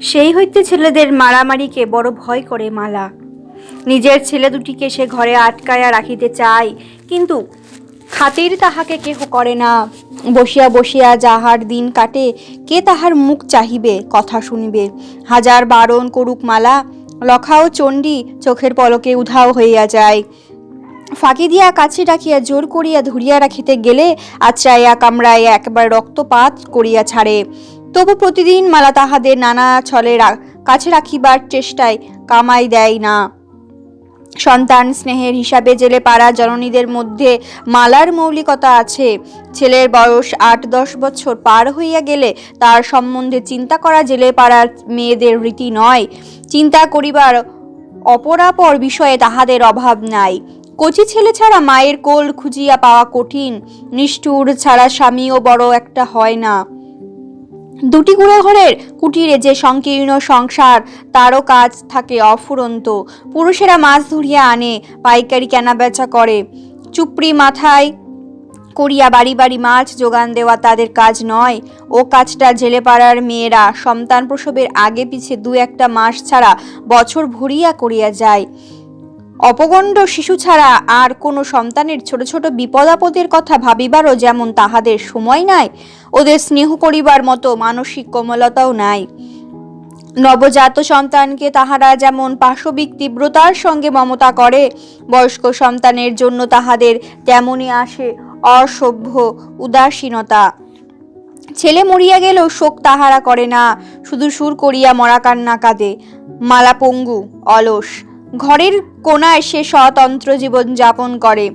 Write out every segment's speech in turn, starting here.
সেই হইতে ছেলেদের মারামারিকে বড় ভয় করে মালা। নিজের ছেলে দুটিকে সে ঘরে আটকায়া রাখিতে চায়, কিন্তু খাতির তাহাকে কেহ করে না। বসিয়া বসিয়া যাহার দিন কাটে, কে তাহার মুখ চাহিবে, কথা শুনিবে। হাজার বারণ করুক মালা, লখা ও চণ্ডী চোখের পলকে উধাও হইয়া যায়। ফাঁকি দিয়া কাছে ডাকিয়া জোর করিয়া ধরিয়া রাখিতে গেলে আছড়াইয়া কামড়াইয়া একবার রক্তপাত করিয়া ছাড়ে। তবু প্রতিদিন মালা তাহাদের নানা ছলে কাছে রাখিবার চেষ্টায় কামাই দেয় না। সন্তান স্নেহের হিসাবে জেলে পাড়া জননীদের মধ্যে মালার মৌলিকতা আছে। ছেলের বয়স ৮-১০ বছর পার হইয়া গেলে তার সম্বন্ধে চিন্তা করা জেলে পাড়ার মেয়েদের রীতি নয়। চিন্তা করিবার অপরাপর বিষয়ে তাহাদের অভাব নাই। কচি ছেলে ছাড়া মায়ের কোল খুঁজিয়া পাওয়া কঠিন। নিষ্ঠুর ছাড়া স্বামীও বড় একটা হয় না। দুটি কুঁড়ে ঘরের কুটিরে যে সংকীর্ণ সংসার, তারও কাজ থাকে অফুরন্ত। পুরুষেরা মাছ ধরিয়া আনে, পাইকারি কেনাবেচা করে। চুপড়ি মাথায় করিয়া বাড়ি বাড়ি মাছ যোগান দেওয়া তাদের কাজ নয়। ও কাজটা জেলেপাড়ার মেয়েরা সন্তান প্রসবের আগে পিছে ২-১ মাস ছাড়া বছর ভরিয়া করিয়া যায়। অপগণ্ড শিশু ছাড়া আর কোনো সন্তানের ছোট ছোট বিপদ আপদের কথা ভাবিবারও যেমন তাহাদের সময় নাই, ওদের স্নেহ করিবার মতো মানসিক কোমলতাও নাই। নবজাত সন্তানকে তাহারা যেমন পাশবিক তীব্রতার সঙ্গে মমতা করে, বয়স্ক সন্তানের জন্য তাহাদের তেমনই আসে অসভ্য উদাসীনতা। ছেলে মরিয়া গেলেও শোক তাহারা করে না, শুধু সুর করিয়া মরা কান্না কাঁদে। মালা পঙ্গু, অলস, ঘরের কোনায় সে স্বতন্ত্র জীবন যাপন করে।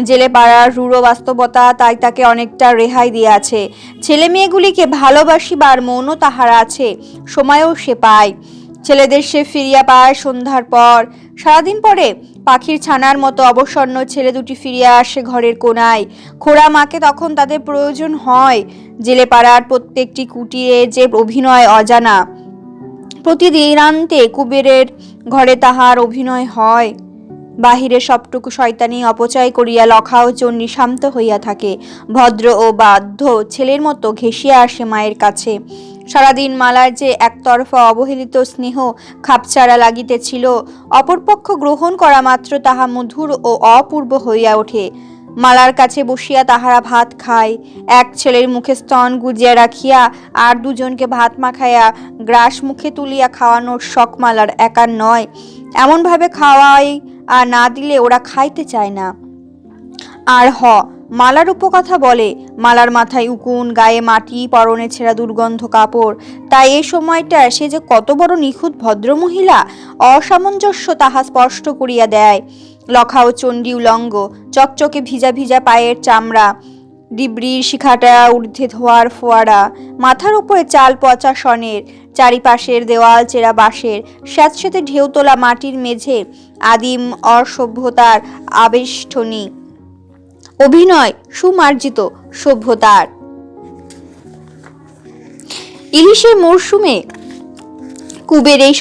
জেলে পাড়ার রূঢ় বাস্তবতা তাই তাকে অনেকটা রেহাই দিয়াছে। ছেলে মেয়েগুলিকে ভালোবাসিবার মনও তাহার আছে, সময়ও সে পায়। ছেলেদের সে ফিরিয়া পায় সন্ধ্যার পর। সারাদিন পরে পাখির ছানার মতো অবসন্ন ছেলে দুটি ফিরিয়া আসে ঘরের কোনায়। খোড়া মাকে তখন তাদের প্রয়োজন হয়। জেলে পাড়ার প্রত্যেকটি কুটিরে যে অভিনয় অজানা। প্রতিদিনান্তে কুবেরের ঘরে তাহার অভিনয় হয়। বাহিরে সবটুকু শয়তানি অপচয় করিয়া লখা ও চণ্ডী শান্ত হইয়া থাকে। ভদ্র ও বাধ্য ছেলের মতো ঘেঁষিয়া আসে মায়ের কাছে। সারাদিন মালার যে একতরফা অবহেলিত স্নেহ খাপছাড়া লাগিতেছিল, অপরপক্ষ গ্রহণ করা মাত্র তাহা মধুর ও অপূর্ব হইয়া ওঠে। মালার কাছে বসিয়া তাহারা ভাত খায়। এক ছেলের মুখে স্তন গুজিয়া রাখিয়া আর দুজনকে ভাত মাখাইয়া গ্রাস মুখে তুলিয়া খাওয়ানোর শখ মালার একার নয়। এমনভাবে খাওয়াই আর না দিলে ওরা খাইতে চায় না। আর মালার উপকথা বলে, মালার মাথায় উকুন, গায়ে মাটি, পরনে ছেঁড়া দুর্গন্ধ কাপড়। তাই এই সময়টা সে যে কত বড় নিখুঁত ভদ্রমহিলা, অসামঞ্জস্য তাহা স্পষ্ট করিয়া দেয়। লখা ও চণ্ডী উলঙ্গ, চকচকে ভিজা ভিজা পায়ের চামড়া, ডিবরির শিখাটা ঊর্ধ্বে ধোয়ার ফোয়ারা, মাথার উপরে চাল পচা সনের, চারিপাশের দেওয়াল চেরা বাঁশের, স্যাঁতসেঁতে ঢেউ তোলা মাটির মেঝে, আদিম অসভ্যতার আবেষ্টনী, অভিনয় সুমার্জিত সভ্যতার। ইলিশের মরশুমে কুবের এই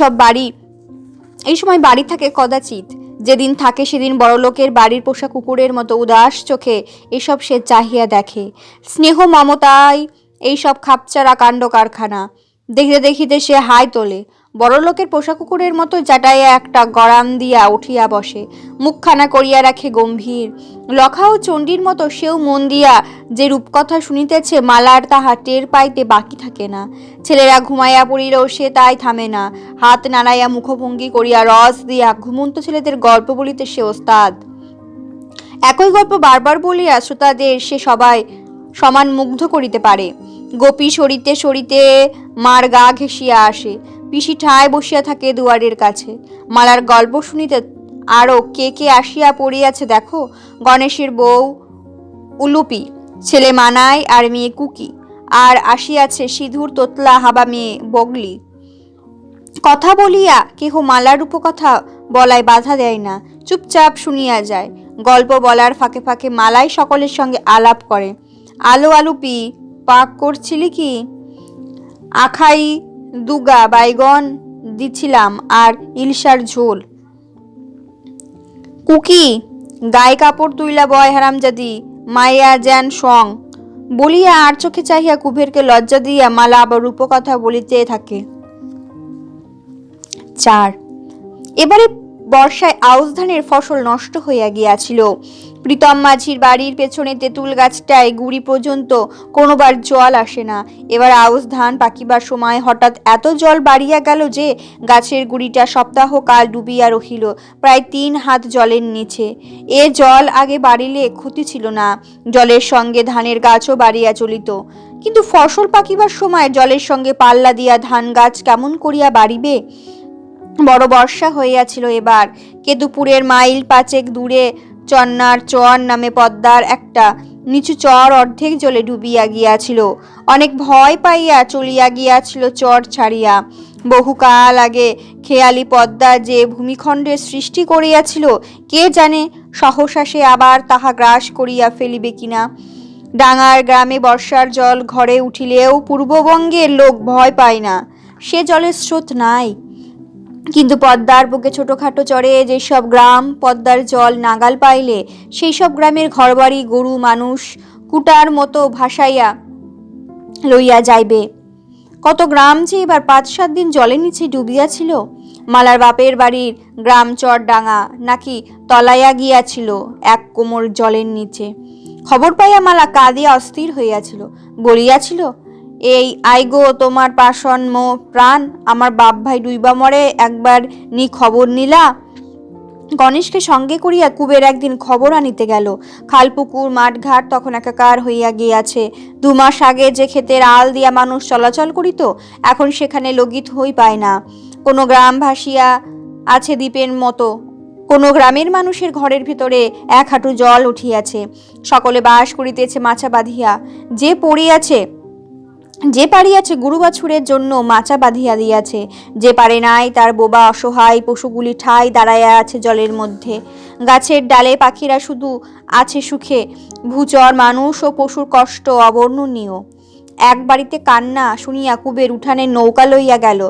সময় বাড়ি থাকে কদাচিৎ। যেদিন থাকে সেদিন বড়লোকের বাড়ির পোষা কুকুরের মতো উদাস চোখে এসব সে চাহিয়া দেখে। স্নেহ মমতায় এইসব খাপচারা কাণ্ড কারখানা দেখিতে দেখিতে সে হাই তোলে। বড়লোকের পোষা কুকুরের মতো জাটাইয়া একটা গড়াম দিয়া উঠিয়া বসে, মুখখানা করিয়া রাখে গম্ভীর। লখা ও চণ্ডীর মতো সেও মন দিয়া যে রূপকথা শুনিতেছে, মালার তাহা টের পাইতে বাকি থাকে না। ছেলেরা ঘুমাইয়া পড়িলেও সে তাই থামে না। হাত নাড়াইয়া মুখভঙ্গি করিয়া রস দিয়া ঘুমন্ত ছেলেদের গল্প বলিতে সে ওস্তাদ। একই গল্প বারবার বলিয়া শ্রোতাদের সে সবাই সমান মুগ্ধ করিতে পারে। গোপী সরিতে সরিতে মার গা ঘেঁষিয়া আসে। পিসি ঠায় বসিয়া থাকে দুয়ারের কাছে। মালার গল্প শুনিতে আরো কে কে আসিয়া পড়িয়াছে দেখো। গণেশের বউ উলুপি, ছেলে মানাই আর মেয়ে কুকি, আর আসিয়াছে সিধুর তোতলা হাবা মেয়ে বগলি। কথা বলিয়া কেহ মালার উপকথা বলায় বাধা দেয় না, চুপচাপ শুনিয়া যায়। গল্প বলার ফাঁকে ফাঁকে মালাই সকলের সঙ্গে আলাপ করে। আলুপি পাক করছিলি কি? আখাই দুগা বাইগন দিছিলাম আর ইলশার ঝোল। কুকি, গায়ে কাপড় তুইলা বয় হারামজাদি, মাইয়া জ্যান সং বলিয়া আর চোখে চাহিয়া কুবেরকে লজ্জা দিয়া মালা আবার রূপকথা বলিতে থাকে। 4। এবারে বর্ষায় আউশ ধানের ফসল নষ্ট হইয়া গিয়াছিল। প্রীতম মাঝির বাড়ির পেছনে তেঁতুল গাছটায় গুড়ি পর্যন্ত কোনোবার জল আসে না। এবার আউশ ধান পাকিবার সময় হঠাৎ এত জল বাড়িয়া গেল যে গাছের গুড়িটা সপ্তাহ কাল ডুবিয়া রহিল প্রায় 3 হাত জলের নিচে। এ জল আগে বাড়িলে ক্ষতি ছিল না, জলের সঙ্গে ধানের গাছও বাড়িয়া চলিত, কিন্তু ফসল পাকিবার সময় জলের সঙ্গে পাল্লা দিয়া ধান গাছ কেমন করিয়া বাড়িবে? বড় বর্ষা হইয়াছিল এবার। কেতুপুরের মাইল 5 দূরে চন্নার চর নামে পদ্মার একটা নিচু চর অর্ধেক জলে ডুবিয়া গিয়াছিল। অনেক ভয় পাইয়া চলিয়া গিয়াছিল চর ছাড়িয়া। বহুকাল আগে খেয়ালি পদ্মা যে ভূমিখণ্ডের সৃষ্টি করিয়াছিল, কে জানে সহসা সে আবার তাহা গ্রাস করিয়া ফেলিবে কিনা। ডাঙার গ্রামে বর্ষার জল ঘরে উঠিলেও পূর্ববঙ্গের লোক ভয় পায় না, সে জলের স্রোত নাই। কিন্তু পদ্মার বুকে ছোটখাটো চরে যেসব গ্রাম পদ্মার জল নাগাল পাইলে সেই সব গ্রামের ঘরবাড়ি গরু মানুষ কুটার মতো ভাসাইয়া লইয়া যাইবে। কত গ্রাম যে এবার 5-7 দিন জলের নিচে ডুবিয়াছিল। মালার বাপের বাড়ির গ্রাম চর ডাঙা নাকি তলাইয়া গিয়াছিল 1 কোমর জলের নিচে। খবর পাইয়া মালা কাঁদিয়া অস্থির হইয়াছিল, বলিয়াছিল, এই আইগো তোমার পাশন মো প্রাণ, আমার বাপ ভাই ডুইবা মরে একবার নি খবর নিলা। গণেশকে সঙ্গে করিয়া কুবের একদিন খবর আনিতে গেল। খালপুকুর মাঠঘাট তখন একাকার হইয়া গিয়াছে। 2 মাস আগে যে ক্ষেতের আল দিয়া মানুষ চলাচল করিত, এখন সেখানে লগিত হই পায় না। কোনো গ্রাম ভাসিয়া আছে দ্বীপের মতো। কোনো গ্রামের মানুষের ঘরের ভিতরে 1 হাঁটু জল উঠিয়াছে। সকলে বাস করিতেছে মাচা বাঁধিয়া। যে পারিয়াছে গরু বাছুরের জন্য মাচা বাঁধিয়া দিয়াছে, যে পারে নাই তার বোবা অসহায় পশুগুলি ঠাই দাঁড়াইয়া আছে জলের মধ্যে। গাছের ডালে পাখিরা শুধু আছে সুখে, ভূচর মানুষ ও পশুর কষ্ট অবর্ণনীয়। এক বাড়িতে কান্না শুনিয়া কুবের উঠানে নৌকা লইয়া গেল।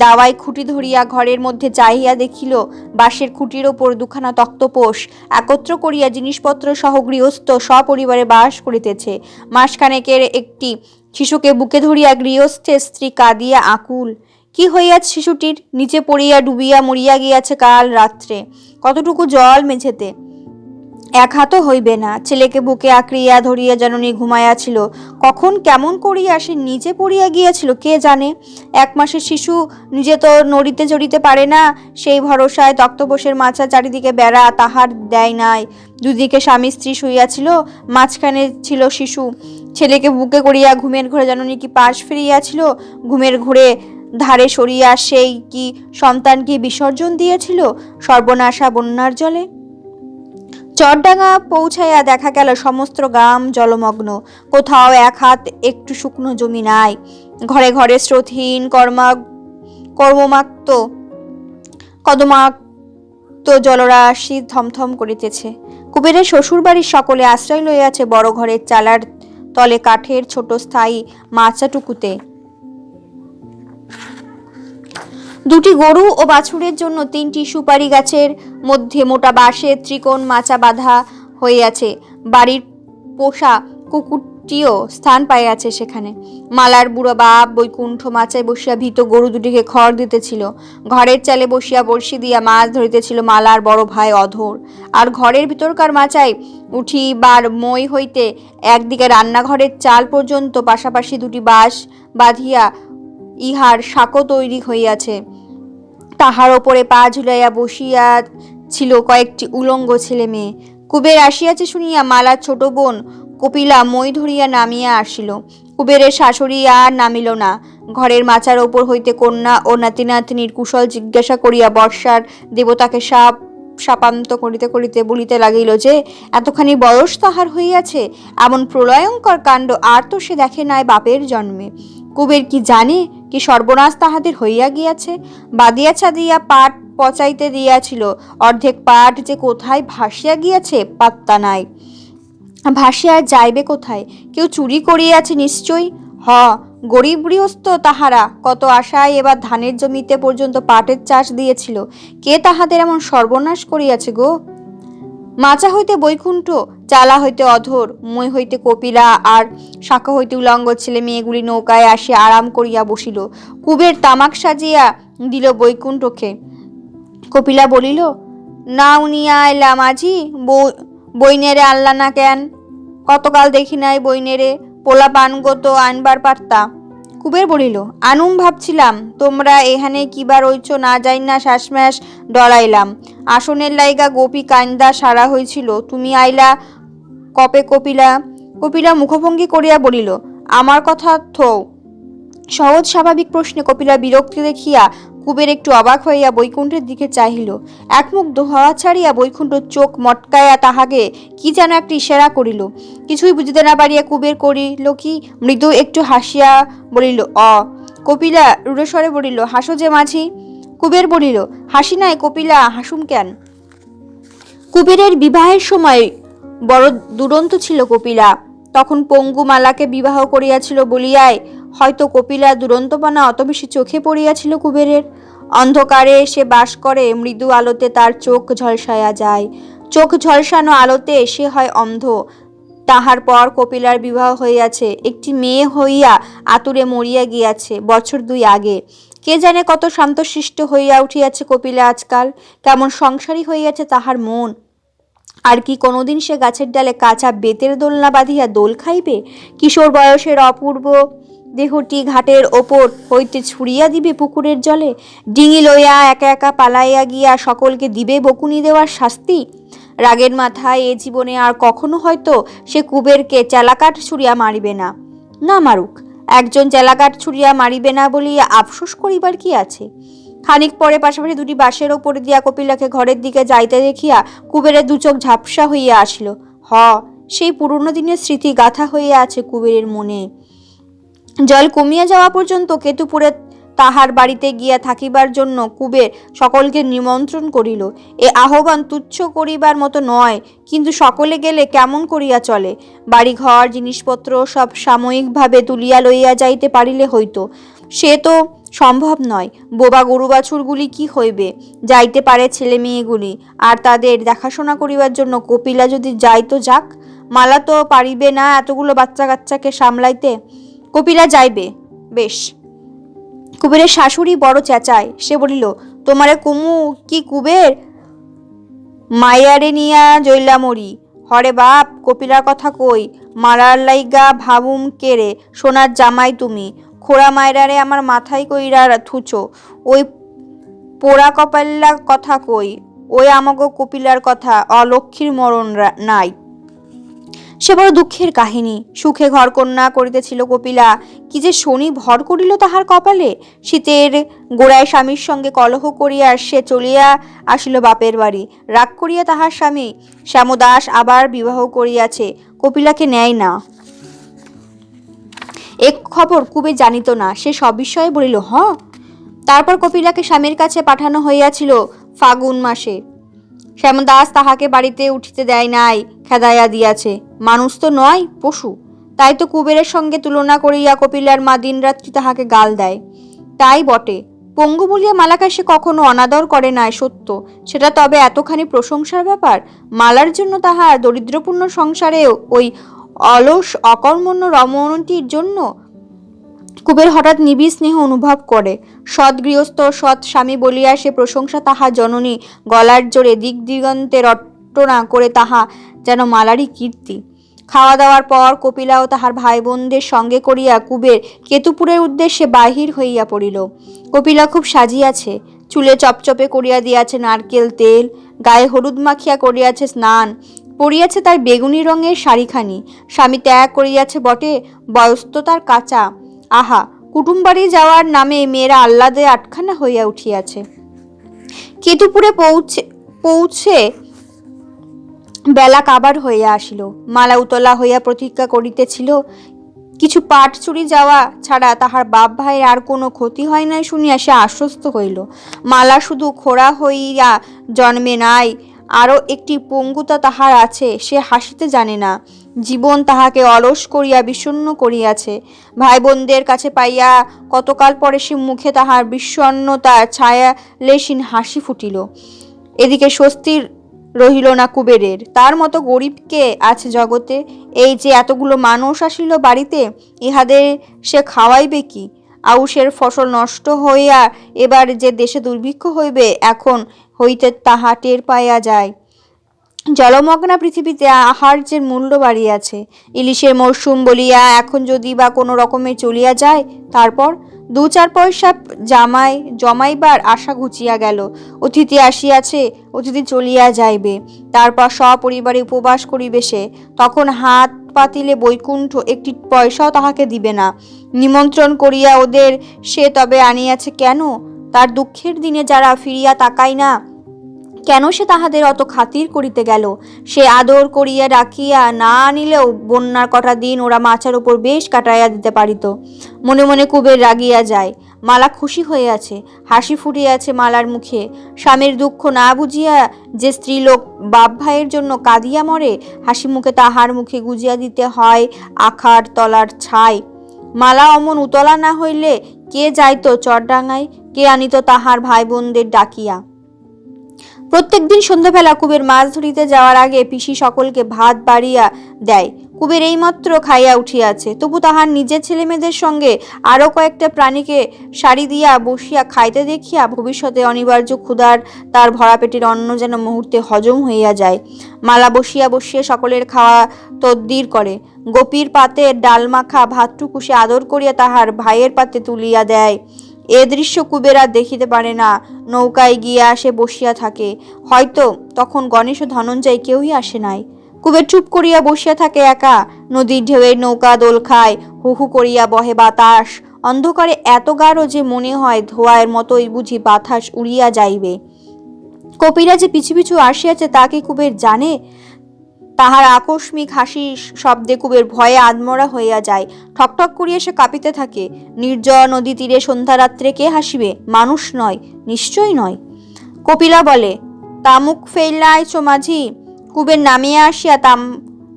দাওয়ায় খুঁটি ধরিয়া ঘরের মধ্যে চাহিয়া দেখিল, বাঁশের খুঁটির ওপর 2খানা তক্তপোষ একত্র করিয়া জিনিসপত্র সহ গৃহস্থ সপরিবারে বাস করিতেছে। মাসখানেকের একটি শিশুকে বুকে ধরিয়া গৃহস্থের স্ত্রী কাঁদিয়া আকুল। কি হইয়াছে শিশুটির? নিচে পড়িয়া ডুবিয়া মরিয়া গিয়াছে কাল রাত্রে। কতটুকু জল মেঝেতে? 1 হাতও হইবে না। ছেলেকে বুকে আঁকড়িয়া ধরিয়া জননী ঘুমাইয়াছিল। কখন কেমন করিয়া সে নিচে পড়িয়া গিয়াছিল কে জানে। 1 মাসের শিশু নিজে তো নড়িতে চড়িতে পারে না, সেই ভরসায় তক্তপোষের মাচা চারিদিকে বেড়া তাহার দেয় নাই। দুদিকে স্বামী স্ত্রী শুইয়াছিল, মাঝখানে ছিল শিশু। ছেলেকে বুকে করিয়া ঘুমের ঘোরে জননী কি পাশ ফিরিয়াছিল? ঘুমের ঘোরে ধারে সরিয়া সেই কি সন্তানকে বিসর্জন দিয়েছিল সর্বনাশা বন্যার জলে? চরডাঙ্গা পৌঁছাইয়া দেখা গেল সমস্ত গ্রাম জলমগ্ন। কোথাও 1 হাত একটু শুকনো জমি নাই। ঘরে ঘরে স্রোতহীন কদমাক্ত জলরাশি থমথম করিতেছে। কুবেরের শ্বশুর বাড়ির সকলে আশ্রয় লইয়াছে বড় ঘরের চালার তলে কাঠের ছোট স্থায়ী মাচাটুকুতে। 2টি গরু ও বাছুরের জন্য 3টি সুপারি গাছের মধ্যে মোটা বাঁশের ত্রিকোণ মাচা বাঁধা হইয়াছে। বাড়ির পোষা কুকুরটিও স্থান পাইয়াছে সেখানে। মালার বুড়ো বাপ বৈকুণ্ঠ মাচায় বসিয়া ভীত গরু দুটিকে খড় দিতেছিল। ঘরের চালে বসিয়া বড়শি দিয়া মাছ ধরিতেছিল মালার বড় ভাই অধর। আর ঘরের ভিতরকার মাচায় উঠিবার মই হইতে একদিকে রান্নাঘরের চাল পর্যন্ত পাশাপাশি 2টি বাঁশ বাঁধিয়া ইহার সাঁকো তৈরি হইয়াছে। তাহার ওপরে পা ঝুলাইয়া বসিয়া ছিল কয়েকটি উলঙ্গ ছেলে মেয়ে। কুবের আসিয়াছে শুনিয়া মালার ছোট বোন কপিলা মই ধরিয়া নামিয়া আসিল। কুবেরের শাশুড়ি আর নামিল না। ঘরের মাচার ওপর হইতে কন্যা ও নাতি নাতনির কুশল জিজ্ঞাসা করিয়া বর্ষার দেবতাকে শাপান্ত করিতে করিতে বলিতে লাগিল যে এতখানি বয়স তাহার হইয়াছে, এমন প্রলয়ঙ্কর কাণ্ড আর তো সে দেখে নাই বাপের জন্মে। কুবের কি জানে কি সর্বনাশ তাহাদের হইয়া গিয়াছে? বাদিয়া ছাদিয়া পাট পচাইতে দিয়াছিল, অর্ধেক পাট যে কোথায় ভাসিয়া গিয়াছে পাত্তা নাই। ভাসিয়া যাইবে কোথায়? কেউ চুরি করিয়াছে নিশ্চয়ই। গরিব গৃহস্থ তাহারা কত আশায় এবার ধানের জমিতে পর্যন্ত পাটের চাষ দিয়েছিল। কে তাহাদের এমন সর্বনাশ করিয়াছে গো? মাচা হইতে বৈকুণ্ঠ, চালা হইতে অধর, মই হইতে কপিলা, আর শাখা হইতে উলঙ্গ ছেলে মেয়েগুলি নৌকায় আসিয়া আরাম করিয়া বসিল। কুবের তামাক সাজিয়া দিল বৈকুণ্ঠকে। কপিলা বলিল, না উনিয়া এলা মাঝি, বইনেরে আনলা না কেন? কতকাল দেখি নাই বইনেরে, পোলা পানগো তো আনবার পারতা। কুবের বলিল, আনুম ভাবছিলাম, তোমরা এখানে কিবার রইছ না যাই না শ্বাসম্যাস ডলাইলাম। আসনের লাইগা গোপী কান্দা সারা হয়েছিল, তুমি আইলা কপে? কপিলা কপিলা মুখভঙ্গি করিয়া বলিল, আমার কথা থো। সহজ স্বাভাবিক প্রশ্নে কপিলা বিরক্তি দেখিয়া কুবের একটু অবাক হইয়া বৈকুণ্ঠের দিকে চাহিল। একমুখ ধোয়া ছাড়িয়া বৈকুণ্ঠ চোখ মটকাইয়া তাহাকে কি যেন একটা ইশারা করিল। কিছুই বুঝিতে না পারিয়া কুবের করিল কি, মৃদু একটু হাসিয়া বলিল, কপিলা রূঢ়স্বরে বলিল, হাসো যে মাঝি। কুবের বলিল, হাসি নাই কপিলা, হাসুম কেন? কুবেরের বিবাহের সময় বড় দুরন্ত ছিল কপিলা। তখন পঙ্গু মালাকে বিবাহ করিয়াছিল বলিয়ায় হয়তো কপিলা দুরন্তপনা অত বেশি চোখে পড়িয়াছিল কুবেরের। অন্ধকারে সে বাস করে, মৃদু আলোতে তার চোখ ঝলসায়া যায়। চোখ ঝলসানো আলোতে সে হয় অন্ধ। তাহার পর কপিলার বিবাহ হইয়াছে, একটি মেয়ে হইয়া আতুরে মরিয়া গিয়াছে বছর 2 আগে। কে জানে কত শান্তশিষ্ট হইয়া উঠিয়াছে কপিলা আজকাল, কেমন সংসারী হইয়াছে তাহার মন। আর কি কোনোদিন সে গাছের ডালে কাঁচা বেতের দোলনা বাঁধিয়া দোল খাইবে? কিশোর বয়সের অপূর্ব দেহটি ঘাটের ওপর হইতে ছুড়িয়া দিবে পুকুরের জলে? ডিঙি লইয়া একা একা পালাইয়া গিয়া সকলকে দিবে বকুনি দেওয়ার শাস্তি? রাগের মাথায় এ জীবনে আর কখনো হয়তো সে কুবেরকে চেলাকাঠ ছুড়িয়া মারিবে না। না মারুক, একজন চেলাকাঠ ছুড়িয়া মারিবে না বলিয়া আফসোস করিবার কি আছে? খানিক পরে পাশাপাশি 2টি বাঁশের ওপরে দিয়া কপিলাকে ঘরের দিকে যাইতে দেখিয়া কুবেরের 2 চোখ ঝাপসা হইয়া আসিল। সেই পুরনো দিনের স্মৃতি গাথা হইয়া আছে কুবেরের মনে। জল কমিয়া যাওয়া পর্যন্ত কেতুপুরে তাহার বাড়িতে গিয়া থাকিবার জন্য কুবের সকলকে নিমন্ত্রণ করিল। এ আহ্বান তুচ্ছ করিবার মতো নয়, কিন্তু সকলে গেলে কেমন করিয়া চলে? বাড়িঘর জিনিসপত্র সব সাময়িকভাবে তুলিয়া লইয়া যাইতে পারিলে হইত, সে তো সম্ভব নয়। বোবা গরু বাছুরগুলি কি হইবে? যাইতে পারে ছেলে মেয়েগুলি, আর তাদের দেখাশোনা করিবার জন্য কপিলা যদি যাইতো যাক, মালা তো পারিবে না এতগুলো বাচ্চা কাচ্চাকে সামলাইতে। কপিলা যাইবে, বেশ। কুবেরের শাশুড়ি বড় চেঁচায়। সে বলিল, তোমারে কুমু কি কুবের? মাইয়ারে নিয়া জইলা মরি। হরে বাপ, কপিলার কথা কই, মারার লাইগা ভাবুম কেরে, সোনার জামাই তুমি। খোড়া মায়রারে আমার মাথায় কইরা থুচো। ওই পোড়া কপাল্লা কথা কই, ওই আমাগো কপিলার কথা, অলক্ষীর মরণ নাই। সে বড় দুঃখের কাহিনী। সুখে ঘর কন্যা করিতেছিল কপিলা, কি যে শনি ভর করিল তাহার কপালে। শীতের গোড়ায় স্বামীর সঙ্গে কলহ করিয়া সে চলিয়া আসিল বাপের বাড়ি। রাগ করিয়া তাহার স্বামী শ্যামদাস আবার বিবাহ করিয়াছে, কপিলাকে নেয় না। এক খবর কুবের জানিত না। সে সবিষয়ে বলিল, তারপর কপিলাকে স্বামীর কাছে পাঠানো হইয়াছিল ফাগুন মাসে। শ্যামদাস তাহাকে বাড়িতে উঠিতে দেয় নাই, খেদাইয়া দিয়াছে। মানুষ তো নয়, পশু। তাই তো কুবেরের সঙ্গে তুলনা করিয়া কপিলার মা দিনরাত্রি তাহাকে গাল দেয়। তাই বটে, পঙ্গু বলিয়া মালাকে সে কখনো অনাদর করে নাই সত্য, সেটা তবে এতখানি প্রশংসার ব্যাপার? মালার জন্য তাহার দরিদ্রপূর্ণ সংসারেও ওই অলস অকর্মণ্য রমণীটির জন্য? কুবের হঠাৎ নিবিড় স্নেহ অনুভব করে। সৎ গৃহস্থ, সৎ স্বামী বলিয়া সে প্রশংসা তাহার জননী গলার জোরে দিক দিগন্তে রটনা করে তাহা যেন মালারই কীর্তি। খাওয়া দাওয়ার পর কপিলা ও তাহার ভাই বোনদের সঙ্গে করিয়া কুবের কেতুপুরের উদ্দেশ্যে বাহির হইয়া পড়িল। কপিলা খুব সাজিয়াছে, চুলে চপচপে করিয়া দিয়াছে নারকেল তেল, গায়ে হলুদ মাখিয়া করিয়াছে স্নান, পরিয়াছে তার বেগুনি রঙের শাড়িখানি। স্বামী ত্যাগ করিয়াছে বটে, বয়স তো তার কাঁচা। আহা, কুটুম বাড়ি যাওয়ার নামে মেয়েরা আহ্লাদে আটখানা হইয়া উঠিয়াছে। কেতুপুরে পৌঁছে বেলা কাবার হইয়া আসিল। মালা উতলা হইয়া প্রতীক্ষা করিতেছিল। কিছু পাট চুরি যাওয়া ছাড়া তাহার বাপ ভাইয়ের আর কোনো ক্ষতি হয় নাই শুনিয়া সে আশ্বস্ত হইল। মালা শুধু খোড়া হইয়া জন্মে নাই, আরও একটি পঙ্গুতা তাহার আছে, সে হাসিতে জানে না। জীবন তাহাকে অলস করিয়া বিষণ্ণ করিয়াছে। ভাই বোনদের কাছে পাইয়া কতকাল পরে সে মুখে তাহার বিষণ্ণতার ছায়া লেশিন হাসি ফুটিল। এদিকে স্বস্তির রহিল না কুবেরের। তার মতো গরিব কে আছে জগতে? এই যে এতগুলো মানুষ আসিল বাড়িতে, ইহাদের সে খাওয়াইবে কি? আউশের ফসল নষ্ট হইয়া এবার যে দেশে দুর্ভিক্ষ হইবে এখন হইতে তাহা টের পাইয়া যায়। জলমগ্না পৃথিবীতে আহার্যের মূল্য বাড়িয়াছে। ইলিশের মরশুম বলিয়া এখন যদি বা কোনো রকমে চলিয়া যায়, তারপর 2-4 পয়সা জমাইবার আশা ঘুচিয়া গেল। অতিথি আসিয়াছে, অতিথি চলিয়া যাইবে, তারপর সপরিবারে উপবাস করিবে সে। তখন হাত পাতিলে বৈকুণ্ঠ একটি পয়সাও তাহাকে দিবে না। নিমন্ত্রণ করিয়া ওদের সে তবে আনিয়াছে কেন? তার দুঃখের দিনে যারা ফিরিয়া তাকায় না, কেন সে তাহাদের অত খাতির করিতে গেল? সে আদর করিয়া ডাকিয়া না আনিলেও বন্যার কটা দিন ওরা মাচার উপর বেশ কাটাইয়া দিতে পারিত। মনে মনে কুবের রাগিয়া যায়। মালা খুশি হইয়াছে, হাসি ফুটিয়াছে মালার মুখে। স্বামীর দুঃখ না বুঝিয়া যে স্ত্রীলোক বাপ ভাইয়ের জন্য কাঁদিয়া মরে, হাসি মুখে তাহার মুখে গুজিয়া দিতে হয় আখার তলার ছাই। মালা অমন উতলা না হইলে কে যাইত চরডাঙ্গায়, কে আনিত তাহার ভাই বোনদের ডাকিয়া। প্রত্যেক দিন সন্ধ্যাবেলা কুবের মাছ ধরিতে যাওয়ার আগে পিসি সকলকে ভাত বাড়িয়া দেয়। কুবের এইমাত্র খাইয়া উঠিয়াছে, তবু তাহার নিজের ছেলেমেয়েদের সঙ্গে আরো কয়েকটা প্রাণীকে সারি দিয়া বসিয়া খাইতে দেখিয়া ভবিষ্যতে অনিবার্য ক্ষুধার তার ভরা পেটের অন্ন যেন মুহূর্তে হজম হইয়া যায়। মালা বসিয়া বসিয়া সকলের খাওয়া তদ্বির করে। গোপীর পাতে ডাল মাখা ভাতটুকু সে আদর করিয়া তাহার ভাইয়ের পাতে তুলিয়া দেয়। এ দৃশ্য কুবের আর দেখিতে পারে না। নৌকায় গিয়া সে বসিয়া থাকে। হয়তো তখন গণেশ ও ধনঞ্জয় কেউই আসে নাই। কুবের চুপ করিয়া বসিয়া থাকে একা। নদীর ঢেউয়ের নৌকা দোল খায়, হু হু করিয়া বহে বাতাস। অন্ধকারে এত গাঢ় যে মনে হয় ধোঁয়ার মতোই বুঝি বাতাস উড়িয়া যাইবে। কপিরা যে পিছু পিছু আসিয়াছে তা কি কুবের জানে? তাহার আকস্মিক হাসির শব্দে কুবের ভয়ে আদমরা হইয়া যায়। ঠকঠক করিয়া সে কাঁপিতে থাকে। নির্জন নদী তীরে সন্ধ্যারাত্রে কে হাসিবে? মানুষ নয়, নিশ্চয় নয়। কপিলা বলে, তামুক ফেইলাইছ মাঝি। কুবের নামিয়া আসিয়া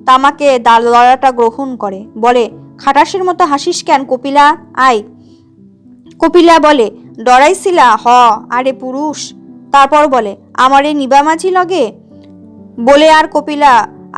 তামাকে লড়াটা গ্রহণ করে। বলে, খাটাসের মতো হাসিস কেন কপিলা? আয়। কপিলা বলে, ডরাইছিলা? হ, আরে পুরুষ। তারপর বলে, আমারে নিবা মাঝি লগে? বলে আর কপিলা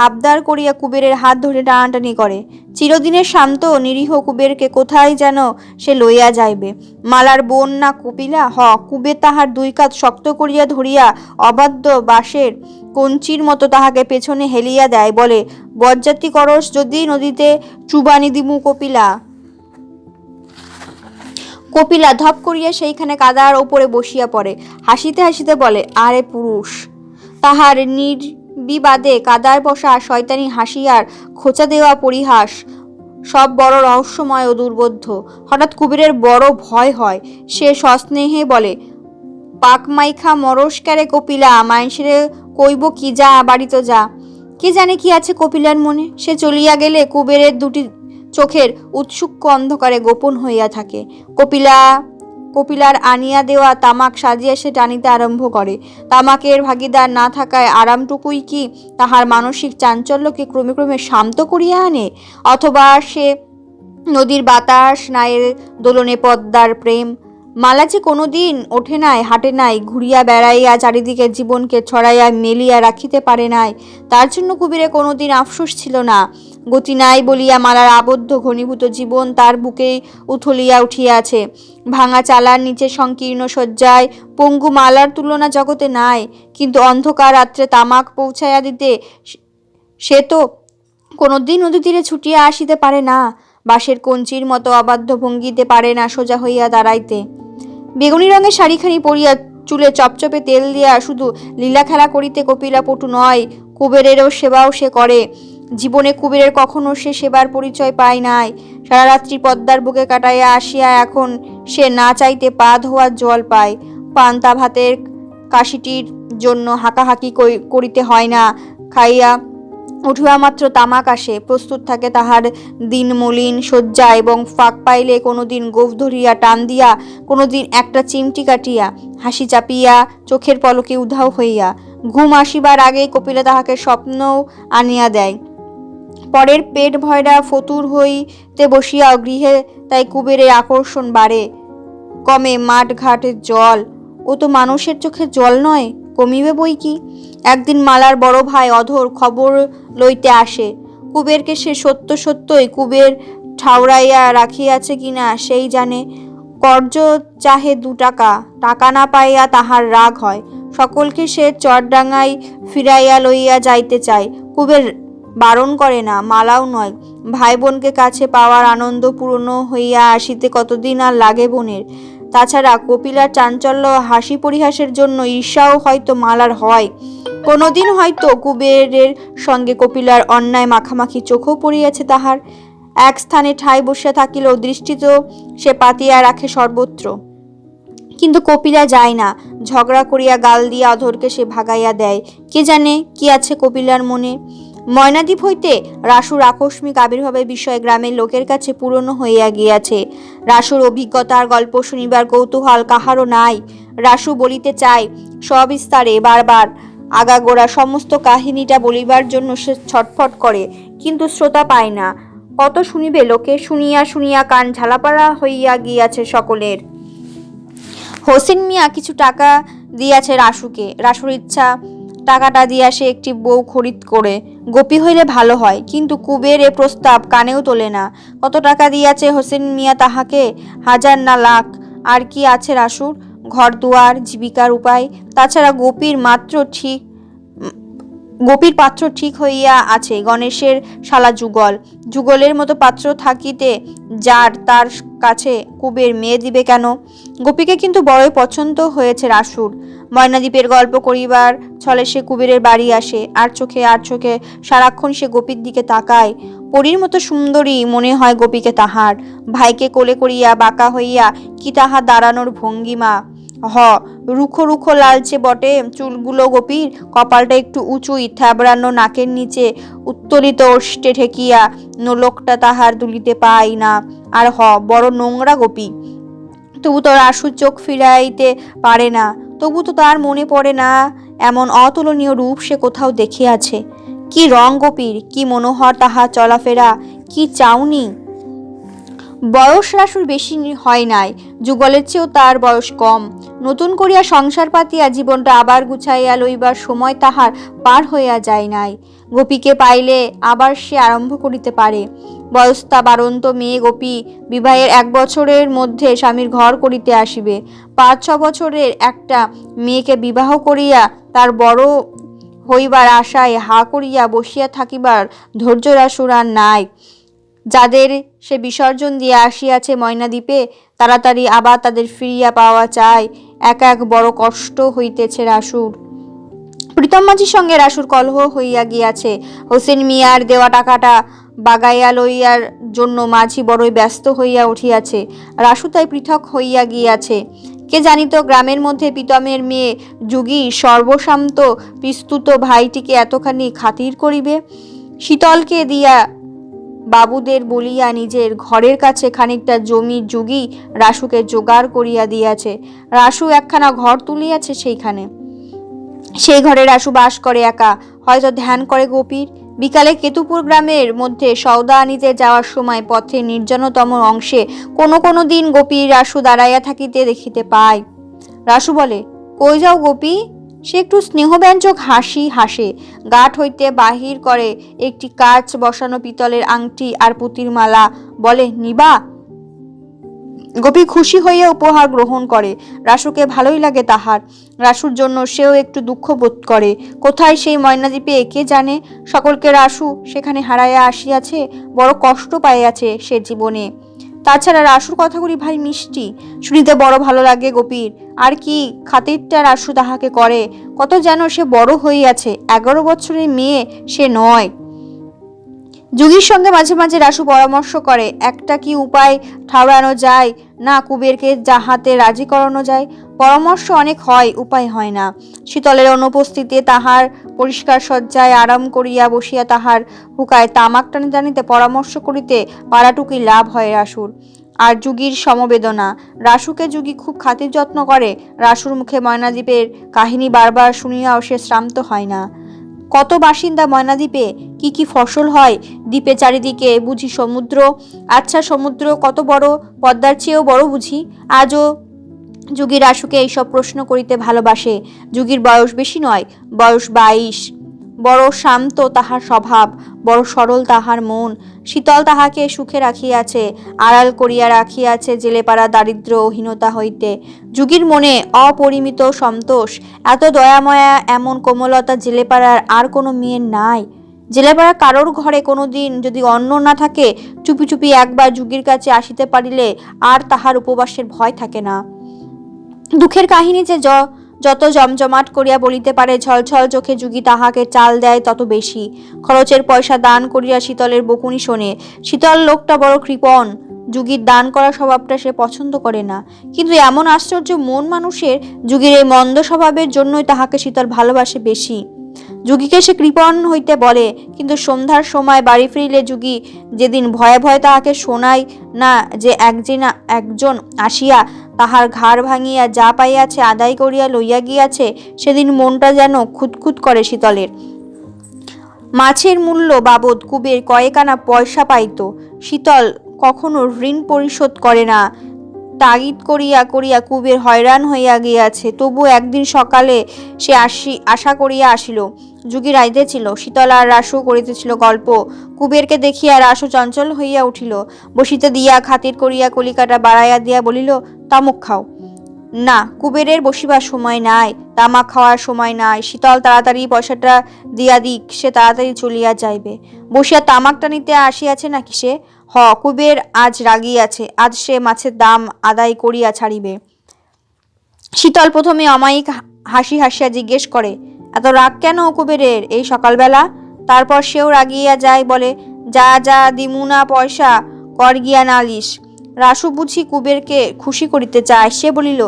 আবদার করিয়া কুবেরের হাত ধরে টানাটানি করে। চিরদিনের শান্ত নিরীহ কুবেরকে কোথায় যেন সে লইয়া যাইবে। মালার বোন না কপিলা? হ। কুবের তাহার 2 কাঁধ শক্ত করিয়া ধরিয়া অবাধ্য বাঁশের কঞ্চির মতো তাহাকে পেছনে হেলিয়া দেয়। বলে, বজ্জাতি করস যদি নদীতে চুবানি দিমু কপিলা। কপিলা ধপ করিয়া সেইখানে কাদার ওপরে বসিয়া পড়ে। হাসিতে হাসিতে বলে, আরে পুরুষ। তাহার নির্বিবাদে কাদায় বসা শয়তানি হাসি আর খোঁচা দেওয়া পরিহাস সব বড় রহস্যময় ও দুর্বোধ্য। হঠাৎ কুবেরের বড় ভয় হয়। সে সস্নেহে বলে, পাক মাইখা মরস ক্যারে কপিলা, মাইনসেরে কইব কি, যা বাড়িতে যা। কে জানে কি আছে কপিলার মনে? সে চলিয়া গেলে কুবেরের 2টি চোখের উৎসুক্য অন্ধকারে গোপন হইয়া থাকে। কপিলার আনিয়া দেওয়া তামাক সাজিয়া সে টানিতে আরম্ভ করে। তামাকের ভাগিদার না থাকায় আরামটুকুই কি তাহার মানসিক চাঞ্চল্যকে ক্রমে ক্রমে শান্ত করিয়া আনে? অথবা সে নদীর বাতাস নায়ের দোলনে পদ্মার প্রেম? মালা যে কোনোদিন ওঠে নাই, হাঁটে নাই, ঘুরিয়া বেড়াইয়া চারিদিকে জীবনকে ছড়াইয়া মেলিয়া রাখিতে পারে নাই, তার জন্য কুবেরে কোনোদিন আফসোস ছিল না। গতি নাই বলিয়া মালার আবদ্ধ ঘনীভূত জীবন তার বুকেই উথলিয়া উঠিয়াছে। ভাঙা চালার নিচে সংকীর্ণ শয্যায় পঙ্গু মালার তুলনা জগতে নাই। কিন্তু অন্ধকার রাত্রে তামাক পৌঁছাইয়া দিতে সে তো কোনোদিন নদী তীরে ছুটিয়া আসিতে পারে না। বাঁশের কঞ্চির মতো অবাধ্য ভঙ্গিতে পারে না সোজা হইয়া দাঁড়াইতে। বেগুনি রঙের শাড়িখানি পরিয়া চুলে চপচপে তেল দিয়া শুধু লীলা খেলা করিতে কপিলা পটু নয়, কুবেরেরও সেবাও সে করে। জীবনে কুবেরের কখনো সে সেবার পরিচয় পায় নাই। সারা রাত্রি পদ্মার বুকে কাটাইয়া আসিয়া এখন সে না চাইতে পা ধোয়ার জল পায়। পান্তা ভাতের কাশিটির জন্য হাঁকাহাঁকি করিতে হয় না। খাইয়া উঠিয়া মাত্র তামাক আসে, প্রস্তুত থাকে তাহার দিন মলিন শয্যা, এবং ফাঁক পাইলে কোনোদিন গোঁফ ধরিয়া টান দিয়া, কোনোদিন একটা চিমটি কাটিয়া, হাসি চাপিয়া, চোখের পলকে উধাও হইয়া। ঘুম আসিবার আগে কপিলা তাহাকে স্বপ্নও আনিয়া দেয়। পরের পেট ভয়রা ফতুর হইতে বসিয়া গৃহে তাই কুবেরের আকর্ষণ বাড়ে, কমে। মাঠ ঘাটের জল, ও তো মানুষের চোখের জল নয়, কমিবে বই কি। একদিন মালার বড় ভাই অধর খবর লইতে আসে। কুবেরকে সে সত্য সত্যই কুবের ঠাউরাইয়া রাখিয়াছে কিনা সেই জানে। কর্য চাহে 2 টাকা, টাকা না পাইয়া তাহার রাগ হয়। সকলকে সে চরডাঙ্গায় ফিরাইয়া লইয়া যাইতে চায়। কুবের বারণ করে না, মালাও নয়। ভাই বোনকে কাছে পাওয়ার আনন্দ পূর্ণ হইয়া আসিতে কতদিন আর লাগে বোনের। তাছাড়া কপিলার চাঞ্চল্য হাসি পরিহাসের জন্য ঈর্ষাও হয়তো মালার হয়। কোনোদিন হয়তো কুবেরের সঙ্গে কপিলার অন্যায় মাখামাখি চোখও পড়িয়াছে তাহার। এক স্থানে ঠাই বসিয়া থাকিলেও দৃষ্টি তো সে পাতিয়া রাখে সর্বত্র। কিন্তু কপিলা যায় না, ঝগড়া করিয়া গাল দিয়া অধরকে সে ভাগাইয়া দেয়। কে জানে কি আছে কপিলার মনে। ময়নাদ্বীপ হইতে রাসুর আকস্মিক আবির্ভাবের বিষয়ে গ্রামের লোকের কাছে পুরনো হইয়া গিয়াছে। রাসুর অভিজ্ঞতার গল্প শুনিবার কৌতূহল কাহারও নাই। রাসু বলিতে চায় সবিস্তারে, বারবার আগাগোড়া সমস্ত কাহিনীটা বলিবার জন্য সে ছটফট করে, কিন্তু শ্রোতা পায় না। কত শুনিবে লোকে। শুনিয়া শুনিয়া কান ঝালাপাড়া হইয়া গিয়াছে সকলের। হোসেন মিয়া কিছু টাকা দিয়াছে রাসুকে। রাসুর ইচ্ছা টাকাটা দিয়া সে একটি বউ খরিদ করে গোপী হইলে ভালো হয়, কিন্তু কুবের এ প্রস্তাব কানেও তোলে না। কত টাকা দিয়াছে হোসেন মিয়া তাহাকে? 1000 না লাখ। আর কি আছে রাসুর? ঘর দুয়ার, জীবিকার উপায়। তাছাড়া গোপীর পাত্র ঠিক হইয়া আছে, গণেশের শালা যুগল। যুগলের মতো পাত্র থাকিতে যার তার কাছে কুবের মেয়ে দিবে কেন? গোপীকে কিন্তু বড়ই পছন্দ হয়েছে রাসুর। ময়নাদ্বীপের গল্প করিবার ছলে সে কুবেরের বাড়ি আসে, আর চোখে সারাক্ষণ সে গোপীর দিকে তাকায়। পরীর মতো সুন্দরী মনে হয় গোপীকে তাহার। ভাইকে কোলে করিয়া বাঁকা হইয়া কি তাহার দাঁড়ানোর ভঙ্গিমা! রুখো রুখো লালচে বটে চুলগুলো গোপীর, কপালটা একটু উঁচুই, থ্যাবড়ানো নাকের নিচে উত্তোলিত ওষ্ঠে ঠেকিয়া নোলকটা তাহার দুলিতে পাই না। আর বড় নোংরা গোপী। তবু তো রাসু চোখ ফিরাইতে পারে না। তবু তো তার মনে পড়ে না এমন অতুলনীয় রূপ সে কোথাও দেখিয়াছে। কি রং গোপীর, কি মনোহর তাহার চলাফেরা, কি চাউনি! বয়স রাসুর বেশি হয় নাই, যুগলের চেয়েও তার বয়স কম। নতুন করিয়া সংসার পাতিয়া জীবনটা আবার গুছাইয়া লইবার সময় তাহার পার হইয়া যায় নাই। গোপীকে পাইলে আবার সে আরম্ভ করিতে পারে। বয়স্তা বারন্ত মেয়ে গোপী বিবাহের 1 বছরের মধ্যে স্বামীর ঘর করিতে আসিবে। 5-6 বছরের একটা মেয়েকে বিবাহ করিয়া তার বড় হইবার আশায় হা করিয়া বসিয়া থাকিবার ধৈর্য রাসুর আর নাই। যাদের সে বিসর্জন দিয়া আসিয়াছে ময়নাদ্বীপে, তাড়াতাড়ি আবার তাদের ফিরিয়া পাওয়া চায়। এক বড় কষ্ট হইতেছে রাসুর। প্রীতম মাঝির সঙ্গে রাসুর কলহ হইয়া গিয়াছে। হোসেন মিয়ার দেওয়া টাকাটা বাগাইয়া লইয়ার জন্য মাঝি বড়ই ব্যস্ত হইয়া উঠিয়াছে। রাসু তাই পৃথক হইয়া গিয়াছে। কে জানিত গ্রামের মধ্যে প্রীতমের মেয়ে যুগী সর্বশান্ত পিস্তুত ভাইটিকে এতখানি খাতির করিবে। শীতলকে দিয়া বাবুদের বলিয়া নিজের ঘরের কাছে খানিকটা জমি যুগী রাসুকে জোগাড় করিয়া দিয়াছে। রাসু একখানা ঘর তুলিয়াছে সেইখানে। সেই ঘরে রাসু বাস করে একা, হয়তো ধ্যান করে গোপীর। বিকালে কেতুপুর গ্রামের মধ্যে সওদা আনিতে যাওয়ার সময় পথে নির্জনতম অংশে কোনো দিন গোপীর রাসু দাঁড়াইয়া থাকিতে দেখিতে পায়। রাসু বলে, কই যাও গোপী? সে একটু স্নেহব্যঞ্জক হাসি হাসে। গাঁট হইতে বাহির করে একটি কাচ বসানো পিতলের আংটি আর পুঁতির মালা। বলে, নিবা? গোপী খুশি হইয়া উপহার গ্রহণ করে। রাসুকে ভালোই লাগে তাহার। রাসুর জন্য সেও একটু দুঃখ বোধ করে। কোথায় সেই ময়নাদ্বীপে কে জানে? সকলকে রাসু সেখানে হারাইয়া আসিয়াছে। বড় কষ্ট পাইয়াছে সে জীবনে। তাছাড়া রাসুর কথাগুলি ভারী মিষ্টি, শুনিতে বড় ভালো লাগে গোপীর। আর কি খাতিরটা রাসু তাহাকে করে! কত যেন সে বড় হইয়াছে, 11 বছরের মেয়ে সে নয়। যুগীর সঙ্গে মাঝে মাঝে রাসু পরামর্শ করে, একটা কি উপায় ঠাউরানো যায় না কুবেরকে যাহাতে রাজি করানো যায়। পরামর্শ অনেক হয়, উপায় হয় না। শীতলের অনুপস্থিতিতে তাহার পরিষ্কার শয্যায় আরাম করিয়া বসিয়া তাহার হুকায় তামাক টানিতে পরামর্শ করিতে পারাটুকুই লাভ হয় রাসুর। আর যুগীর সমবেদনা। রাসুকে যুগী খুব খাতির যত্ন করে। রাসুর মুখে ময়নাদ্বীপের কাহিনী বারবার শুনিয়াও সে শ্রান্ত হয় না। কত বাসিন্দা ময়নাদ্বীপে, কি কি ফসল হয় দ্বীপে চারিদিকে, বুঝি সমুদ্র? আচ্ছা, সমুদ্র কত বড়? পদ্মার চেয়েও বড় বুঝি? আজও যুগী রাসুকে এইসব প্রশ্ন করিতে ভালোবাসে। যুগীর বয়স বেশি নয়, বয়স 22। বড় শান্ত তাহার স্বভাব, বড় সরল তাহার মন। শীতল তাহাকে সুখে রাখিয়াছে, আড়াল করিয়া রাখিয়াছে জেলেপাড়া দারিদ্র ও হীনতা হইতে। যুগীর মনে অপরিমিত সন্তোষ। এত দয়াময়া এমন কোমলতা জেলেপাড়ার আর কোনো মেয়ের নাই। জেলেপাড়া কারোর ঘরে কোনোদিন যদি অন্ন না থাকে, চুপি চুপি একবার যুগীর কাছে আসিতে পারিলে আর তাহার উপবাসের ভয় থাকে না। দুঃখের কাহিনী যে যত জমজমাট করিয়া বলিতে পারে, ছলছল চোখে যুগী তাহাকে চাল দেয় তত বেশি। খরচের পয়সা দান করিয়া শীতলের বকুনি শোনে। শীতল লোকটা বড় কৃপণ, যুগীর দান করা স্বভাবটা সে পছন্দ করে না। কিন্তু এমন আশ্চর্য মন মানুষের, যুগীর এই মন্দ স্বভাবের জন্যই তাহাকে শীতল ভালোবাসে বেশি। যুগীকে সে কৃপণ হইতে বলে, কিন্তু সন্ধ্যার সময় বাড়ি ফিরিলে যুগী যেদিন ভয়ে ভয়ে তাহাকে শোনায় না যে একজন আসিয়া তাহার ঘাড় ভাঙিয়া যা পাইয়াছে আদায় করিয়া লইয়া গিয়াছে, সেদিন মনটা যেন খুঁতখুত করে শীতলের। মাছের মূল্য বাবদ কুবের কয়েকানা পয়সা পাইত। শীতল কখনো ঋণ পরিশোধ করে না। তাগিদ করিয়া করিয়া কুবের হয়রান হইয়া গিয়াছে। তবু একদিন সকালে সে আশা করিয়া আসিল। যুগী রাইতেছিল, শীতল আর রাসু করিতেছিল গল্প। কুবেরকে দেখিয়া রাসু চঞ্চল হইয়া উঠিল। বসিতে দিয়া খাতির করিয়া কলিকাটা বাড়াইয়া দিয়া বলিল, তামুক খাও। না, কুবেরের বসিবার সময় নাই, তামাক খাওয়ার সময় নাই। শীতল তাড়াতাড়ি পয়সাটা দিয়া দিক, সে তাড়াতাড়ি চলিয়া যাইবে। বসিয়া তামাকটা নিতে আসিয়াছে নাকি সে? কুবের আজ রাগিয়াছে, আজ সে মাছের দাম আদায় করিয়া ছাড়িবে। শীতল প্রথমে অমায়িক হাসি হাসিয়া জিজ্ঞেস করে, এত রাগ কেন কুবেরের এই সকালবেলা? তারপর সেও রাগিয়া যায়, বলে, যা যা দিমুনা পয়সা, কর গিয়া নালিশ। রাসু বুঝি কুবেরকে খুশি করিতে চায়। সে বলিল,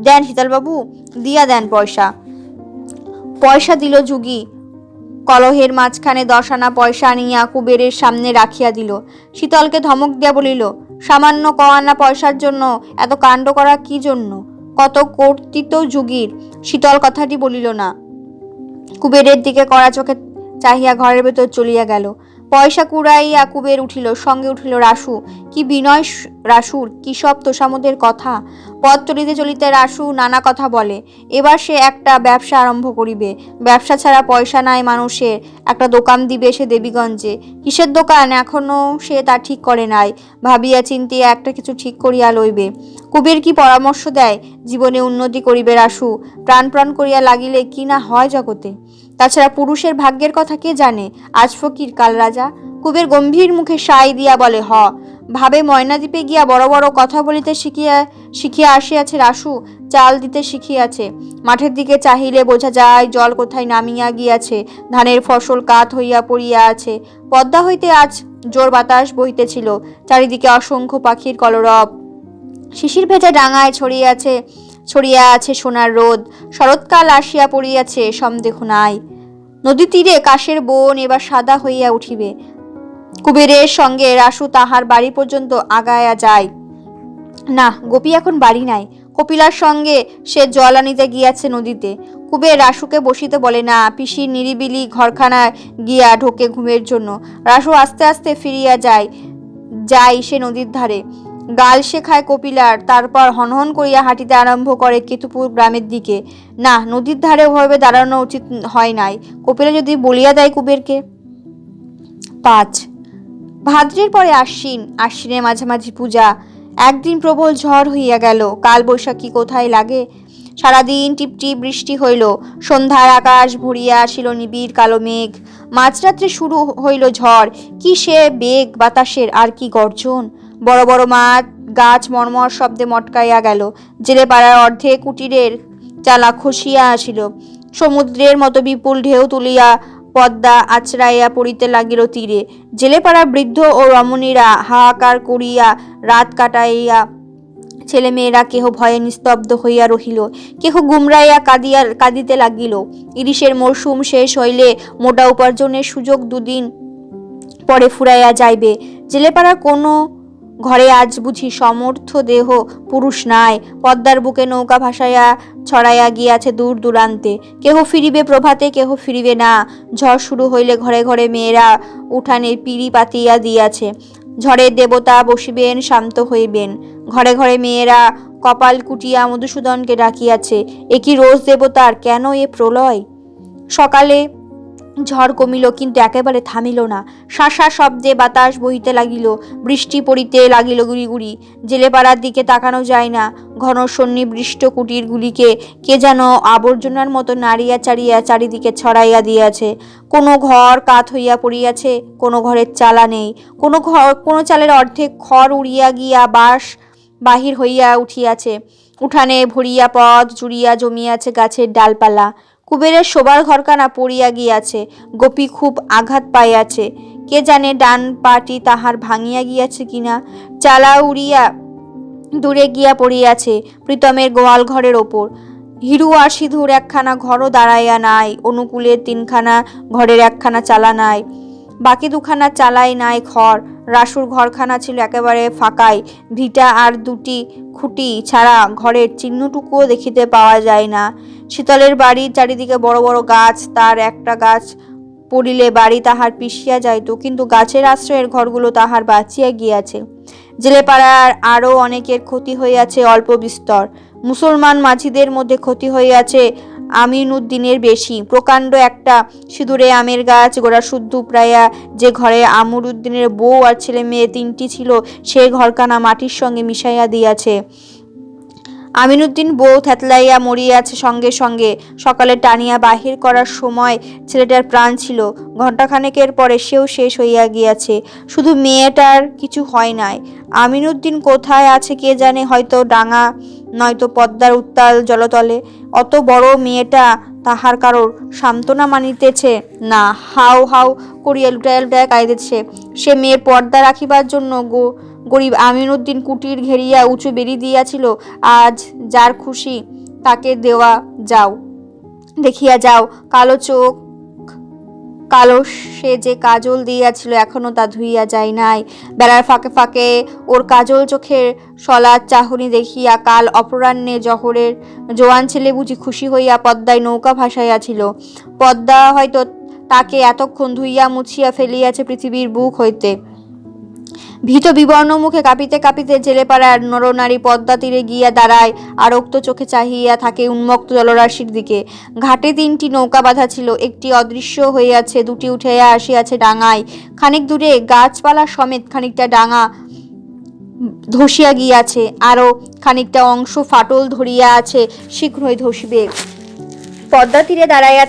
দেন শীতলবাবু, দিয়া দেন পয়সা। পয়সা দিল যুগী। কলহের মাঝখানে 10 আনা পয়সা আনিয়া কুবেরের সামনে রাখিয়া দিল। শীতলকে ধমক দিয়া বলিল, সামান্য ক আনা পয়সার জন্য এত কাণ্ড করা কি জন্য? কত কর্তৃত্ব যুগীর। শীতল কথাটি বলিল না, কুবেরের দিকে কড়া চোখে চাহিয়া ঘরের ভেতর চলিয়া গেল। পয়সা কুড়াইয়া কুবের উঠিল, সঙ্গে উঠিল রাসু। কি বিনয় রাসুর, কি সব তোষামোদের কথা! পথ চলিতে চলিতে রাসু নানা কথা বলে। এবার সে একটা ব্যবসা আরম্ভ করিবে। ব্যবসা ছাড়া পয়সা নাই মানুষের। একটা দোকান দিবে সে দেবীগঞ্জে। কিসের দোকান এখনো সে তা ঠিক করে নাই। ভাবিয়া চিন্তিয়া একটা কিছু ঠিক করিয়া লইবে। কুবের কি পরামর্শ দেয়? জীবনে উন্নতি করিবে রাসু। প্রাণ প্রাণ করিয়া লাগিলে কি না হয় জগতে। তাছাড়া পুরুষের ভাগ্যের কথা কে জানে? আজ ফকির কাল রাজা। কুবের গম্ভীর মুখে সাই দিয়া বলে, ভাবে ময়নাদ্বীপে গিয়া বড় বড় কথা বলিতে শিখিয়া আসিয়াছে রাসু, চাল দিতে শিখিয়াছে। মাঠের দিকে চাহিলে বোঝা যায় জল কোথায় নামিয়া গিয়াছে, ধানের ফসল কাত হইয়া পড়িয়া আছে। পদ্মা হইতে আজ জোর বাতাস বহিতেছিল, চারিদিকে অসংখ্য পাখির কলরব। শিশির ভেজা ডাঙায় ছড়িয়া আছে সোনার রোদ। শরৎকাল আসিয়া পড়িয়াছে, সন্দেহ নাই। নদী তীরে কাশের বন এবার সাদা হইয়া উঠিবে। কুবেরের সঙ্গে রাসু তাহার বাড়ি পর্যন্ত আগায়া যায়। না, গোপী এখন বাড়ি নাই। কপিলার সঙ্গে সে জল আনিতে গিয়াছে নদীতে। কুবের রাসুকে বসিতে বলে না, পিসির নিরিবিলি ঘরখানায় গিয়া ঢোকে ঘুমের জন্য। রাসু আস্তে আস্তে ফিরিয়া যায় সে নদীর ধারে। গাল সে খায় কপিলার, তারপর হনহন করিয়া হাঁটিতে আরম্ভ করে কেতুপুর গ্রামের দিকে। না, নদীর ধারে ওভাবে দাঁড়ানো উচিত হয় নাই। কপিলা যদি বলিয়া দেয় কুবেরকে। 5 ভাদ্রের পরে আশ্বিনের মাঝামাঝি পূজা। একদিন প্রবল ঝড় হইয়া গেল। কাল বৈশাখী কোথায় লাগে। সারাদিন টিপটিপ বৃষ্টি হইল। সন্ধ্যার আকাশ ভরিয়া আসিল নিবিড় কালো মেঘ। মাঝরাত্রে শুরু হইল ঝড়। কি সে বেগ বাতাসের, আর কি গর্জন! বড় বড় মাঠ গাছ মর্মর শব্দে মটকাইয়া গেল। জেলেপাড়ার অর্ধেক কুটিরের চালা খসিয়া আসিল। সমুদ্রের মতো বিপুল ঢেউ তুলিয়া পদ্মা আছড়াইয়া পড়িতে লাগিল তীরে। জেলেপাড়া বৃদ্ধ ও রমণীরা হাহাকার করিয়া রাত কাটাইয়া। ছেলেমেয়েরা কেহ ভয়ে নিস্তব্ধ হইয়া রহিল, কেহ গুমরাইয়া কাঁদিতে লাগিল। ইলিশের মরশুম শেষ হইলে মোটা উপার্জনের সুযোগ দুদিন পরে ফুরাইয়া যাইবে। জেলেপাড়া কোনো ঘরে আজ বুঝি সমর্থ দেহ পুরুষ নাই। পদ্মার বুকে নৌকা ভাসাইয়া ছড়াইয়া গিয়াছে দূর দূরান্তে। কেহ ফিরিবে প্রভাতে, কেহ ফিরিবে না। ঝড় শুরু হইলে ঘরে ঘরে মেয়েরা উঠানে পিঁড়ি পাতিয়া দিয়াছে। ঝড়ের দেবতা বসিবেন, শান্ত হইবেন। ঘরে ঘরে মেয়েরা কপাল কুটিয়া মধুসূদনকে ডাকিয়াছে। এ কি রোজ দেবতার, কেন এ প্রলয়? সকালে ঝড় কমিল, কিন্তু একেবারে থামিল না। শাঁসা শব্দে বাতাস বহিতে লাগিল, বৃষ্টি পড়িতে লাগিল গুড়ি গুড়ি। জেলেপাড়ার দিকে তাকানো যায় না। ঘন সন্নিবৃষ্ট কুটিরগুলিকে কে যেন আবর্জনার মতো নাড়িয়া চাড়িয়া চারিদিকে ছড়াইয়া দিয়াছে। কোনো ঘর কাত হইয়া পড়িয়াছে, কোনো ঘরের চালা নেই, কোনো চালের অর্ধেক খড় উড়িয়া গিয়া বাঁশ বাহির হইয়া উঠিয়াছে। উঠানে ভরিয়া পথ জুড়িয়া জমিয়াছে গাছের ডালপালা। কুবেরের শোবার ঘরখানা পড়িয়া গিয়াছে। গোপী খুব আঘাত পাইয়াছে। কে জানে ডান পাটি তাহার ভাঙিয়া গিয়াছে কিনা। চালা উড়িয়া দূরে গিয়া পড়িয়াছে প্রীতমের গোয়াল ঘরের ওপর। হিরু আর সিধুর একখানা ঘরও দাঁড়াইয়া নাই। অনুকূলের 3খানা ঘরের একখানা চালা নাই, বাকি 2খানা চালাই নাই খড়। রাসুর ঘরখানা ছিল একেবারে ফাঁকাই। ভিটা আর 2টি খুঁটি ছাড়া ঘরের চিহ্নটুকুও দেখিতে পাওয়া যায় না। শীতলের বাড়ির চারিদিকে বড় বড় গাছ, তার একটা গাছ পড়িলে বাড়ি তাহার পিছিয়া যাইত, কিন্তু গাছের আশ্রয়ের ঘরগুলো তাহার বাঁচিয়া গিয়াছে। জেলেপাড়ার আরও অনেকের ক্ষতি হইয়াছে অল্প বিস্তর। মুসলমান মাঝিদের মধ্যে ক্ষতি হইয়াছে আমিনউদ্দিনের বেশি। প্রকাণ্ড একটা সিঁদুরে আমের গাছ গোড়া শুদ্ধ প্রায়া যে ঘরে আমরউদ্দিনের বউ আর ছেলে মেয়ে 3টি ছিল, সে ঘরখানা মাটির সঙ্গে মিশাইয়া দিয়াছে। আমিনউদ্দিন বউ থেতলাইয়া মরিয়াছে সঙ্গে সঙ্গে। সকালে টানিয়া বাহির করার সময় ছেলেটার প্রাণ ছিল, ঘণ্টাখানেকের পরে সেও শেষ হইয়া গিয়াছে। শুধু মেয়েটার কিছু হয় নাই। আমিনউদ্দিন কোথায় আছে কে জানে, হয়তো ডাঙা, নয়তো পদ্মার উত্তাল জলতলে। অত বড় মেয়েটা তাহার কারোর সান্ত্বনা মানিতেছে না, হাউ হাউ করিয়া লুটাইয়া লুটাইয়া কাঁদিতেছে। সে মেয়ের পর্দা রাখিবার জন্য গরিব আমিনউদ্দিন কুটির ঘেরিয়া উঁচু বেড়ি দিয়াছিল। আজ যার খুশি তাকে দেওয়া যাও, দেখিয়া যাও। কালো চোখ, কালো সে যে কাজল দিয়াছিল, এখনো তা ধুইয়া যায় নাই। বেড়ার ফাঁকে ফাঁকে ওর কাজল চোখের সলার চাহনি দেখিয়া কাল অপরাহ্নে জহরের জোয়ান ছেলে বুঝি খুশি হইয়া পদ্মায় নৌকা ভাসাইয়াছিল। পদ্মা হয়তো তাকে এতক্ষণ ধুইয়া মুছিয়া ফেলিয়াছে পৃথিবীর বুক হইতে। ভীত বিবর্ণ মুখে কাঁপিতে কাঁপিতে জেলেপাড়ার নরনারী পদ্মা তীরে গিয়া দাঁড়ায়, আরক্ত চোখে চাহিয়া থাকে উন্মুক্ত জলরাশির দিকে। ঘাটে 3টি নৌকা বাঁধা ছিল, একটি অদৃশ্য হইয়াছে, 2টি উঠাইয়া আসিয়াছে ডাঙায়। খানিক দূরে গাছপালা সমেত খানিকটা ডাঙা ধসিয়া গিয়াছে, আরো খানিকটা অংশ ফাটল ধরিয়া আছে, শীঘ্রই ধসিবে। পদ্মা তীরে দাঁড়াইয়া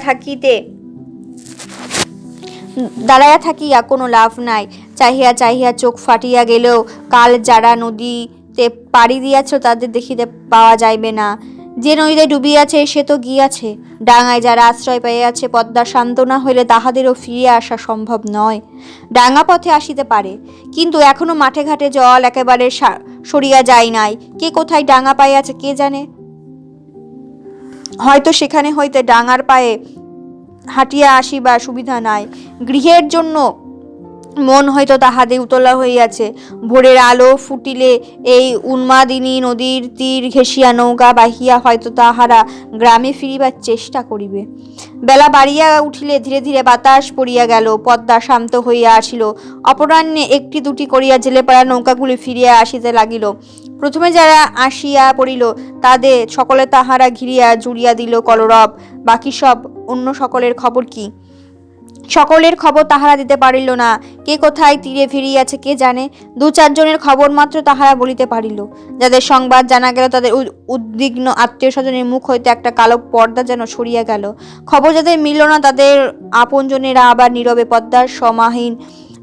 থাকিয়া কোনো লাভ নাই। চাহিয়া চাহিয়া চোখ ফাটিয়া গেলেও কাল যারা নদীতে পাড়ি দিয়াছিল তাদের দেখিতে পাওয়া যাইবে না। যে নদীতে ডুবিয়াছে সে তো গিয়াছে। ডাঙায় যারা আশ্রয় পাইয়াছে, পদ্মার সান্ত্বনা হইলে তাহাদেরও ফিরিয়া আসা সম্ভব নয়। ডাঙা পথে আসিতে পারে, কিন্তু এখনো মাঠে ঘাটে জল একেবারে সরিয়া যায় নাই। কে কোথায় ডাঙা পাইয়াছে কে জানে, হয়তো সেখানে হইতে ডাঙার পায়ে হাঁটিয়া আসিবার সুবিধা নাই। গৃহের জন্য মন হয়তো তাহাদের উতলা হইয়াছে। ভোরের আলো ফুটিলে এই উন্মাদিনী নদীর তীর ঘেঁষিয়া নৌকা বাহিয়া হয়তো তাহারা গ্রামে ফিরিবার চেষ্টা করিবে। বেলা বাড়িয়া উঠিলে ধীরে ধীরে বাতাস পড়িয়া গেল, পদ্মা শান্ত হইয়া আসিল। অপরাহ্নে 1-2টি করিয়া জেলেপাড়া নৌকাগুলি ফিরিয়া আসিতে লাগিল। প্রথমে যারা আসিয়া পড়িল তাদের সকলে তাহারা ঘিরিয়া জুড়িয়া দিল কলরব। বাকি সব অন্য সকলের খবর কি? সকলের খবর তাহারা দিতে পারিল না। কে কোথায় তীরে ফিরিয়াছে কে জানে। 2-4 জনের খবর মাত্র তাহারা বলিতে পারিল। যাদের সংবাদ জানা গেল তাদের উদ্বিগ্ন আত্মীয় স্বজনের মুখ হইতে একটা কালো পর্দা যেন সরিয়া গেল। খবর যাদের মিলল না তাদের আপনজনেরা আবার নীরবে পদ্মার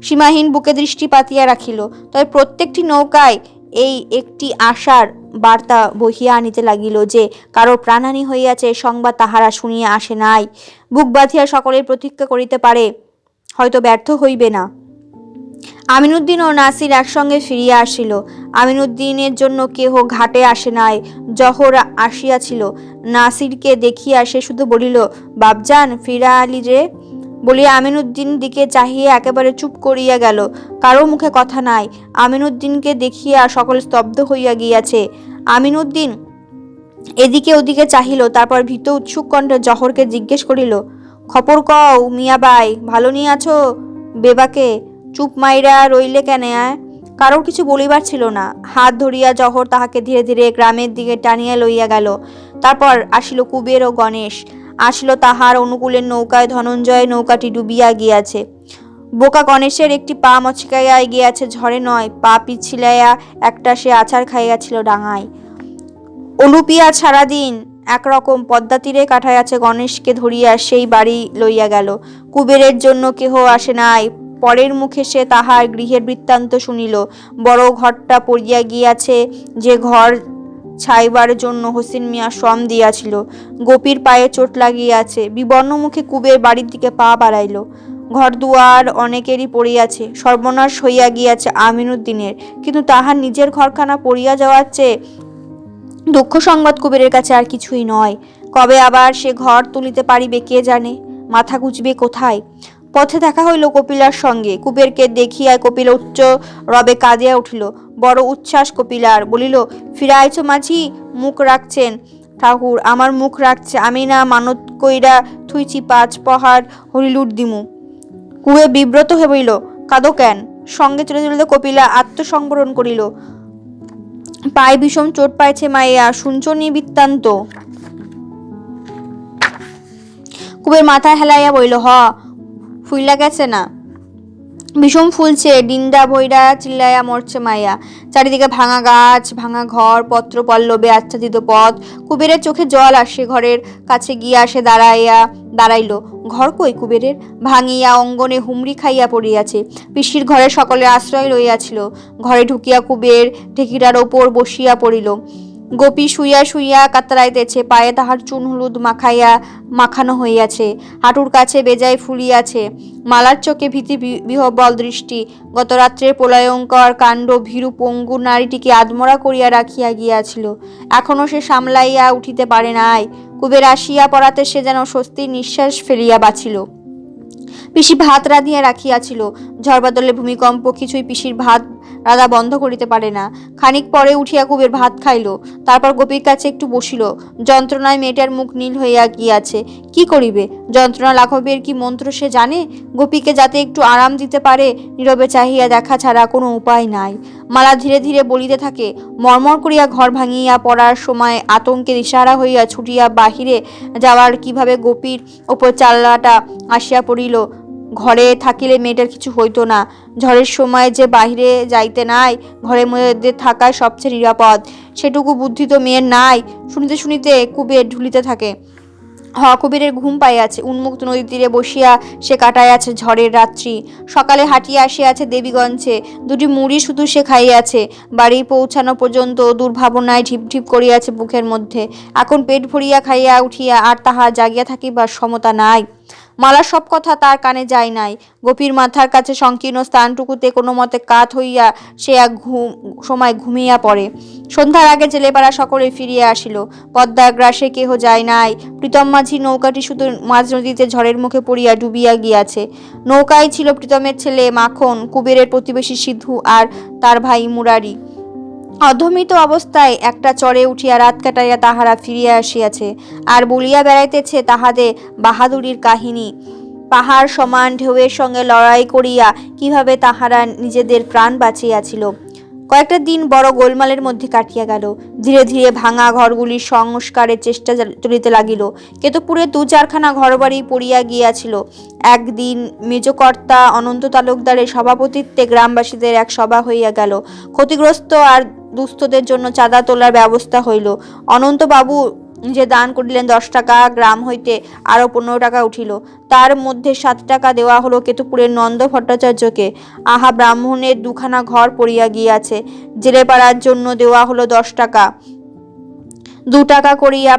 সীমাহীন বুকে দৃষ্টি পাতিয়া রাখিল। তবে প্রত্যেকটি নৌকায় এই একটি আশার বার্তা বহিয়া আনিতে লাগিল যে কারো প্রাণহানি হইয়াছে, সংবাদ তাহারা শুনিয়া আসে নাই। বুক বাঁধিয়া সকলের প্রতীক্ষা করিতে পারে, হয়তো ব্যর্থ হইবে না। আমিনউদ্দিন ও নাসির একসঙ্গে ফিরিয়া আসিল। আমিনউদ্দিনের জন্য কেহ ঘাটে আসে নাই, জহর আসিয়াছিল। নাসিরকে দেখিয়া সে শুধু বলিল, বাপজান ফিরা আলি রে। বলিয়া আমিনউদ্দিন দিকে চাহিয়া একেবারে চুপ করিয়া গেল। কারো মুখে কথা নাই। আমিনউদ্দিনকে দেখিয়া সকলে স্তব্ধ হইয়া গিয়াছে। আমিনউদ্দিন এদিকে ওদিকে চাহিল, তারপর ভীত উৎসুক কণ্ঠে জহরকে জিজ্ঞেস করিল, খবর কও মিয়াবাই, ভালো নিয়ে আছো বেবাকে? চুপ মাইরা রইলে কেন? কারোর কিছু বলিবার ছিল না। হাত ধরিয়া জহর তাহাকে ধীরে ধীরে গ্রামের দিকে টানিয়া লইয়া গেল। তারপর আসিল কুবের ও গণেশ, আসিল তাহার অনুকূলের নৌকায়। ধনঞ্জয় নৌকাটি ডুবিয়া গিয়াছে। বোকা গণেশের একটি পা মচকাইয়া গিয়াছে, ঝড়ে নয়, পা পিছিলাইয়া একটা সে আছাড় খাইয়াছিল ডাঙায়। অলুপিয়া সারাদিন একরকম পদ্মা তীরে কাটাইয়াছে। গণেশকে ধরিয়া সেই বাড়ি লইয়া গেল। কুবেরের জন্য কেহ আসে নাই। পরের মুখে সে তাহার গৃহের বৃত্তান্ত শুনিল। বড় ঘরটা পড়িয়া গিয়াছে, যে ঘর ছাইবার জন্য হোসেন মিয়া শ্রম দিয়াছিল। গোপীর পায়ে চোট লাগিয়াছে। বিবর্ণ মুখে কুবের বাড়ির দিকে পা বাড়াইল। ঘর দুয়ার অনেকেরই পড়িয়াছে, সর্বনাশ হইয়া গিয়াছে আমিনউদ্দিনের। কিন্তু তাহার নিজের ঘরখানা পড়িয়া যাওয়ার চেয়ে দুঃখ সংবাদ কুবেরের কাছে আর কিছুই নয়। কবে আবার সে ঘর তুলিতে পারিবে কে জানে, মাথা গুজবে কোথায়। পথে দেখা হইল কপিলার সঙ্গে। কুবেরকে দেখিয়া কপিলা উচ্চ রবে কাঁদিয়া উঠিল। বড় উচ্ছ্বাস কপিলার। বলিল, ফিরাইছ মাঝি? মুখ রাখছেন ঠাকুর? আমার মুখ রাখছে? আমি না মানত কইরা থুইছি 5 পহার হরিলুট দিমু। কুবের বিব্রত হয়ে বলিল, কাঁদো কেন? সঙ্গে চলে চলিতে কপিলা আত্মসংবরণ করিল। পায়ে বিষম চোট পাইছে মাইয়া, শুনছনি বৃত্তান্ত? কুবের মাথায় হেলাইয়া বলিল, ফুইলা গেছে না? বিষম ফুলছে, ডিন্ডা বইরা চিল্লাইয়া মরছে মাইয়া। চারিদিকে ভাঙা গাছ, ভাঙা ঘর, পত্র পল্লবে আচ্ছাদিত পথ। কুবেরের চোখে জল আসে। ঘরের কাছে গিয়া সে দাঁড়াইল। ঘর কই কুবেরের? ভাঙিয়া অঙ্গনে হুমড়ি খাইয়া পড়িয়াছে। পিসির ঘরে সকলে আশ্রয় লইয়াছিল। ঘরে ঢুকিয়া কুবের ঢেকিটার ওপর বসিয়া পড়িল। গোপী শুইয়া শুইয়া কাতরাইতেছে। পায়ে তাহার চুন হলুদ মাখানো হইয়াছে। হাঁটুর কাছে বেজায় ফুলিয়াছে। মালার চোখে ভীতি বিহ্বল দৃষ্টি। গত রাত্রের প্রলয়ঙ্কর কাণ্ড ভীরু পঙ্গু নারীটিকে আদমরা করিয়া রাখিয়া গিয়াছিল। এখনো সে সামলাইয়া উঠিতে পারে নাই। কুবের আসিয়া পড়াতে সে যেন স্বস্তির নিঃশ্বাস ফেলিয়া বাঁচিল। পিসি ভাত রাঁধিয়া রাখিয়াছিল। ঝড় বাদলে ভূমিকম্প কিছুই পিসির ভাত রাধা বন্ধ করিতে পারে না। খানিক পরে উঠিয়া কুবের ভাত খাইল। তারপর গোপীর কাছে একটু বসিল। যন্ত্রণায় মেয়েটার মুখ নীল হইয়া গিয়াছে। কি করিবে? যন্ত্রণা লাঘবের কি মন্ত্র সে জানে? গোপীকে যাতে একটু আরাম দিতে পারে, নীরবে চাহিয়া দেখা ছাড়া কোনো উপায় নাই। মালা ধীরে ধীরে বলিতে থাকে। মর্মর করিয়া ঘর ভাঙিয়া পড়ার সময় আতঙ্কে দিশাহারা হইয়া ছুটিয়া বাহিরে যাওয়ার কিভাবে গোপীর ওপর চাল্লাটা আসিয়া পড়িল। ঘরে থাকিলে মেয়েটার কিছু হইতো না। ঝড়ের সময় যে বাহিরে যাইতে নাই, ঘরের মধ্যে থাকাই সবচেয়ে নিরাপদ, সেটুকু বুদ্ধি তো মেয়ের নাই। শুনিতে শুনিতে কুবের ঢুলিতে থাকে। কুবেরের ঘুম পাইয়াছে। উন্মুক্ত নদীর তীরে বসিয়া সে কাটাইয়াছে ঝড়ের রাত্রি। সকালে হাঁটিয়া আসিয়াছে দেবীগঞ্জে। 2টি মুড়ি শুধু সে খাইয়াছে। বাড়ি পৌঁছানো পর্যন্ত দুর্ভাবনায় ঢিপ ঢিপ করিয়াছে বুকের মধ্যে। এখন পেট ভরিয়া খাইয়া উঠিয়া আর তাহার জাগিয়া থাকিবার সমতা নাই। মালার সব কথা তার কানে যায় নাই। গোপীর মাথার কাছে সংকীর্ণ স্থানটুকুতে কোনো মতে কাত হইয়া সে এক সময় ঘুমিয়া পড়ে। সন্ধ্যার আগে জেলেপাড়া সকলে ফিরিয়া আসিল। পদ্মার গ্রাসে কেহ যায় নাই। প্রীতম মাঝির নৌকাটি শুধু মাঝ নদীতে ঝড়ের মুখে পড়িয়া ডুবিয়া গিয়াছে। নৌকায় ছিল প্রীতমের ছেলে মাখন, কুবেরের প্রতিবেশী সিধু আর তার ভাই মুরারি। অধমিত অবস্থায় একটা চরে উঠিয়া রাত কাটাইয়া তাহারা ফিরিয়া আসিয়াছে, আর বলিয়া বেড়াইতেছে তাহাদের বাহাদুরির কাহিনী। পাহাড় সমান ঢেউয়ের সঙ্গে লড়াই করিয়া কিভাবে তাহারা নিজেদের প্রাণ বাঁচিয়াছিল। কয়েকটা দিন বড় গোলমালের মধ্যে কাটিয়া গেল। ধীরে ধীরে ভাঙা ঘরগুলির সংস্কারের চেষ্টা চলিতে লাগিল। কেতপুরে 2-4খানা ঘরবাড়ি পড়িয়া গিয়াছিল। একদিন মেজকর্তা অনন্ত তালুকদারের সভাপতিত্বে গ্রামবাসীদের এক সভা হইয়া গেল। ক্ষতিগ্রস্ত আর দুস্থদের জন্য চাঁদা তোলার ব্যবস্থা হইল। অনন্তবাবু যে দান করিলেন 10 টাকা, গ্রাম হইতে আরো 15 টাকা উঠিল। তার মধ্যে 7 টাকা দেওয়া হলো কেতুপুরের নন্দ ভট্টাচার্যকে। ব্রাহ্মণের 2খানা ঘর পড়িয়া গিয়াছে। জেলেপাড়ার জন্য দেওয়া হলো 10 টাকা, 2 টাকা করিয়া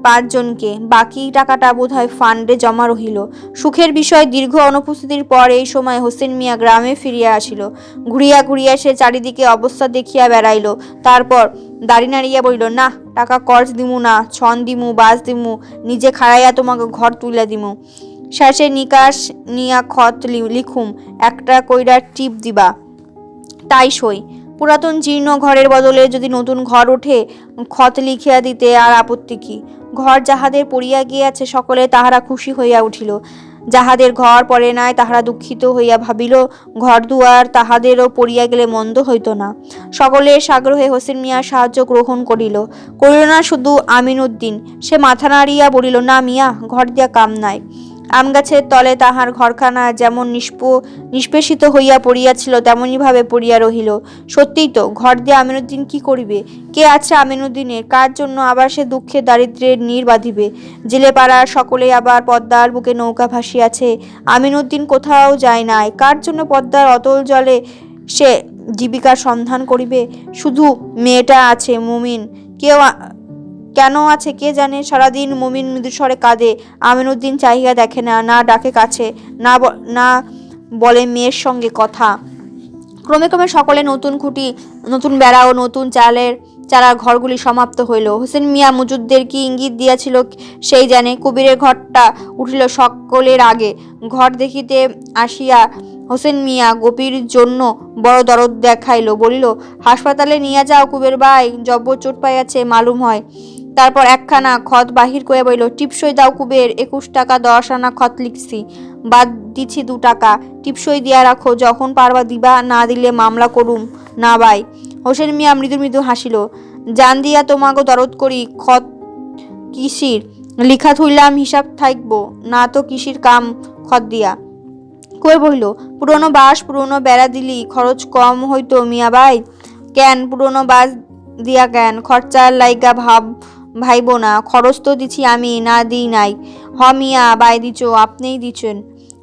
5 জনকে। বাকি টাকাটা বোধহয় ফান্ডে জমা রহিল। সুখের বিষয়, দীর্ঘ অনুপস্থিতির পর এই সময় হোসেন মিয়া গ্রামে ফিরিয়া আসিল। ঘুরিয়া ঘুরিয়া সে চারিদিকে অবস্থা দেখিয়া বেড়াইল। তারপর দাড়ি নাড়িয়া বলিল, না, টাকা কর্জ দিমু না, ছন দিমু, বাস দিমু, নিজে খাড়াইয়া তোমাকে ঘর তুলে দিমু। শেষে নিকাশ নিয়া খত লিখুম, একটা কইরা টিপ দিবা, তাই সই। পুরাতন জীর্ণ ঘরের বদলে যদি নতুন ঘর ওঠে, খত লিখিয়া দিতে আর আপত্তি কি? ঘর যাহাদের পড়িয়া গিয়াছে সকলে তাহারা খুশি হইয়া উঠিল। যাহাদের ঘর পড়ে নাই তাহারা দুঃখিত হইয়া ভাবিল ঘর দুয়ার তাহাদেরও পড়িয়া গেলে মন্দ হইত না। সকলের সাগ্রহে হোসেন মিয়া সাহায্য গ্রহণ করিল না শুধু আমিনউদ্দিন। সে মাথা নাড়িয়া বলিল, না মিয়া, ঘর দিয়া কাম নাই। আম গাছের তলে তাহার ঘরখানা যেমন নিষ্পেষিত হইয়া পড়িয়াছিল তেমনি ভাবে পড়িয়া রহিল। সত্যিই তো, ঘর দিয়ে আমিনউদ্দিন কি করিবে? কে আছে আমিনউদ্দিনের? কার জন্য আবার সে দুঃখে দারিদ্র্যের নীড় বাঁধিবে? জেলে পাড়ার সকলে আবার পদ্মার বুকে নৌকা ভাসিয়াছে, আমিনউদ্দিন কোথাও যায় নাই। কার জন্য পদ্মার অতল জলে সে জীবিকার সন্ধান করিবে? শুধু মেয়েটা আছে মুমিন, কেন আছে কে জানে। সারাদিন মুমিন মৃদুস্বরে কাঁদে, আমিনউদ্দিন চাহিয়া দেখে না, না ডাকে কাছে, না বলে মেয়ের সঙ্গে কথা। ক্রমে ক্রমে সকলে নতুন খুঁটি, নতুন বেড়া ও নতুন চারার ঘরগুলি সমাপ্ত হইল। হোসেন মিয়া মজুদদের কি ইঙ্গিত দিয়াছিল সেই জানে। কবিরের ঘরটা উঠিল সকলের আগে। ঘর দেখিতে আসিয়া হোসেন মিয়া গোপীর জন্য বড় দরদ দেখাইল। বলিল, হাসপাতালে নিয়ে যাও কুবের ভাই, জব্বর চোট পাইয়াছে মালুম হয়। তারপর একখানা খত বাহির করে বলিল, টিপসই দাও কুবের, 21 টাকা 10 আনা খত লিখছি, বাদ দিছি 2 টাকা, টিপসই দিয়া রাখো, যখন পারবা দিবা, না দিলে মামলা করুম না ভাই। হোসেন মিয়া মৃদু মৃদু হাসিল। জান দিয়া তোমাকে দরদ করি, খত কিসির লিখা থইলাম, হিসাব থাকবো না তো কিসির কাম খত দিয়া। কই বহিল, পুরনো বাস পুরনো বেড়া দিলি খরচ কম হইতো মিয়া ভাই। কেন পুরনো বাস দিয়া কেন? খরচার লাইগা ভাইব না, খরচ তো দিছি আমি, না দিই নাই। হ মিয়া বাই দিছ, আপনিই দিছেন।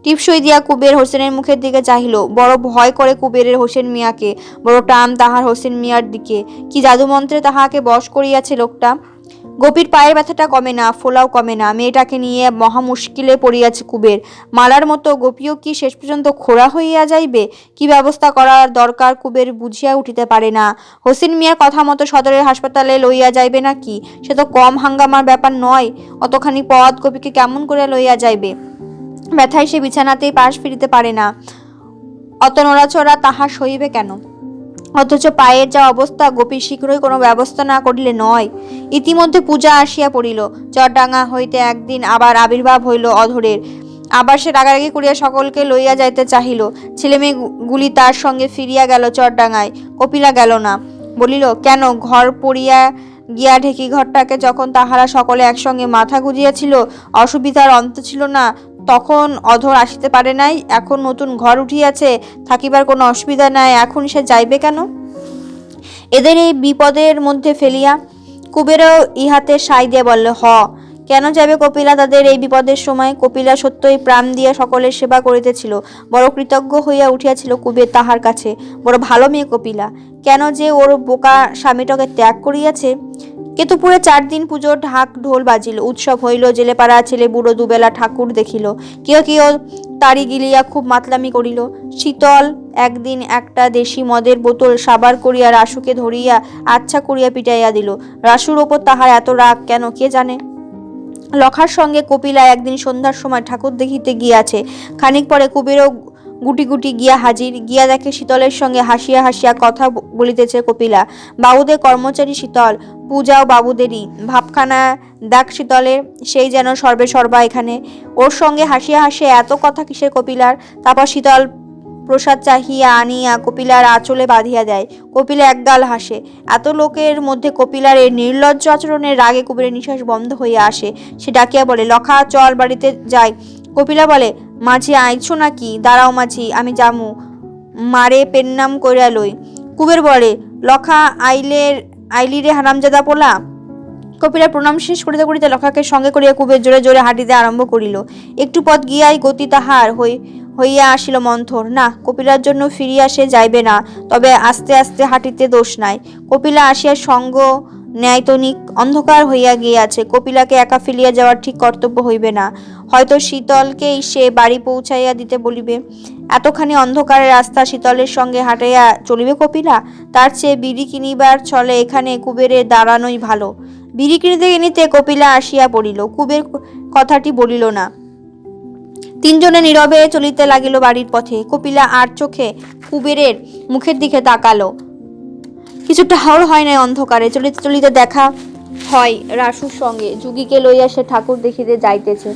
টিপসই দিয়া কুবের হোসেনের মুখের দিকে চাহিল। বড় ভয় করে কুবেরের হোসেন মিয়াকে, বড় টান তাহার হোসেন মিয়ার দিকে। কি জাদুমন্ত্রে তাহাকে বশ করিয়াছে লোকটা। গোপীর পায়ের ব্যথাটা কমে না, ফোলাও কমে না। মেয়েটাকে নিয়ে মহা মুশকিলে পড়িয়াছে কুবের। মালার মতো গোপীও কি শেষ পর্যন্ত খোড়া হইয়া যাইবে? কি ব্যবস্থা করার দরকার কুবের বুঝিয়া উঠিতে পারে না। হোসেন মিয়ার কথা মতো সদরের হাসপাতালে লইয়া যাইবে নাকি? সে তো কম হাঙ্গামার ব্যাপার নয়। অতখানি পথ গোপীকে কেমন করে লইয়া যাইবে? ব্যথায় সে বিছানাতেই পাশ ফিরিতে পারে না। অত নড়াচড়া তাহার সহিবে কেন? অথচ পায়ের যা অবস্থা, গোপী শীঘ্রই কোনো ব্যবস্থা না করিলে নয়। ইতিমধ্যে পূজা আসিয়া পড়িল। চরডাঙ্গা হইতে একদিন আবার আবির্ভাব হইল অধরের। আবার সে রাগারাগি করিয়া সকলকে লইয়া যাইতে চাহিল। ছেলেমেয়েগুলি তার সঙ্গে ফিরিয়া গেল চরডাঙ্গায়। কপিলা গেল না। বলিল, কেন? ঘর পড়িয়া গিয়া ঢেকি ঘরটাকে যখন তাহারা সকলে একসঙ্গে মাথা গুজিয়াছিল, অসুবিধার অন্ত ছিল না, তখন অধর আসিতে পারে নাই। এখন নতুন ঘর উঠিয়াছে, থাকিবার কোনো অসুবিধা নাই, এখন সে যাইবে কেন এদের এই বিপদের মধ্যে ফেলিয়া? কুবেরও ইহাতে সাই দিয়ে বললে, কেন যাবে কপিলা তাদের এই বিপদের সময়? কপিলা সত্যই প্রাণ দিয়া সকলের সেবা করিতেছিল। বড় কৃতজ্ঞ হইয়া উঠিয়াছিল কুবের তাহার কাছে। বড় ভালো মেয়ে কপিলা। কেন যে ওর বোকা স্বামীটাকে ত্যাগ করিয়াছে? কেতুপুরে 4 দিন পুজোর ঢাক ঢোল বাজিল, উৎসব হইল। জেলেপাড়া ছেলে বুড়ো দুবেলা ঠাকুর দেখিল। কেউ কেউ তারি গিলিয়া খুব মাতলামি করিল। শীতল একদিন একটা দেশি মদের বোতল সাবার করিয়া রাসুকে ধরিয়া আচ্ছা করিয়া পিটাইয়া দিল। রাসুর ওপর তাহার এত রাগ কেন কে জানে। লখার সঙ্গে কপিলা একদিন সন্ধ্যার সময় ঠাকুর দেখিতে গিয়াছে। খানিক পরে কুবেরও গুটি গুটি গিয়া হাজির। গিয়া দেখে শীতলের সঙ্গে হাসিয়া হাসিয়া কথা বলিতেছে কপিলা। বাবুদের কর্মচারী শীতল, পূজাও বাবুদেরই। ভাবখানা দেখ শীতলের, সেই যেন সর্বে সর্বা এখানে। ওর সঙ্গে হাসিয়া হাসিয়া এত কথা কিসের কপিলার? তারপর শীতল প্রসাদ চাহিয়া আনিয়া কপিলার আঁচলে বাঁধিয়া দেয়। কপিলা একগাল হাসে। এত লোকের মধ্যে কপিলার এই নির্লজ্জ আচরণের রাগে কুবেরের নিঃশ্বাস বন্ধ হইয়া আসে। সে ডাকিয়া বলে, লখা চল বাড়িতে যাই। কপিলা বলে, মাঝি আইছো নাকি? দাঁড়াও মাঝি, আমি যামু, মারে পেন্নাম কইরা লই। কুবের বলে, লখা আইলি রে হারামজাদা পোলা। কপিলা প্রণাম শেষ করিতে করিতে লখাকে সঙ্গে করিয়া কুবের জোরে জোরে হাঁটিতে আরম্ভ করিল। একটু পথ গিয়াই গতি তাহার হইয়া আসিল মন্থর। না, কপিলার জন্য ফিরিয়া সে যাইবে না। তবে আস্তে আস্তে হাঁটিতে দোষ নাই। কপিলা আসিয়া সঙ্গ ন্যায়তনিক অন্ধকার হইয়া গিয়াছে। কপিলাকে একা ফেলিয়া যাওয়ার ঠিক কর্তব্য হইবে না। হয়তো শীতলকেই সে বাড়ি পৌঁছাইয়া দিতে বলিবে। এতখানি অন্ধকারের রাস্তা শীতলের সঙ্গে হাঁটাইয়া চলিবে কপিলা? তার চেয়ে বিড়ি কিনিবার ছলে এখানে কুবেরের দাঁড়ানোই ভালো। বিড়ি কিনিতে কিনিতে কপিলা আসিয়া পড়িল। কুবের কথাটি বলিল না। তিনজনে নীরবে চলিতে লাগিল বাড়ির পথে। কপিলা আর চোখে কুবেরের মুখের দিকে তাকালো। কিছুটা হাওড় হয় নাই অন্ধকারে। চলিতে চলিতে দেখা হয় রাসুর সঙ্গে। যুগীকে লইয়া সে ঠাকুর দেখিতে যাইতেছে।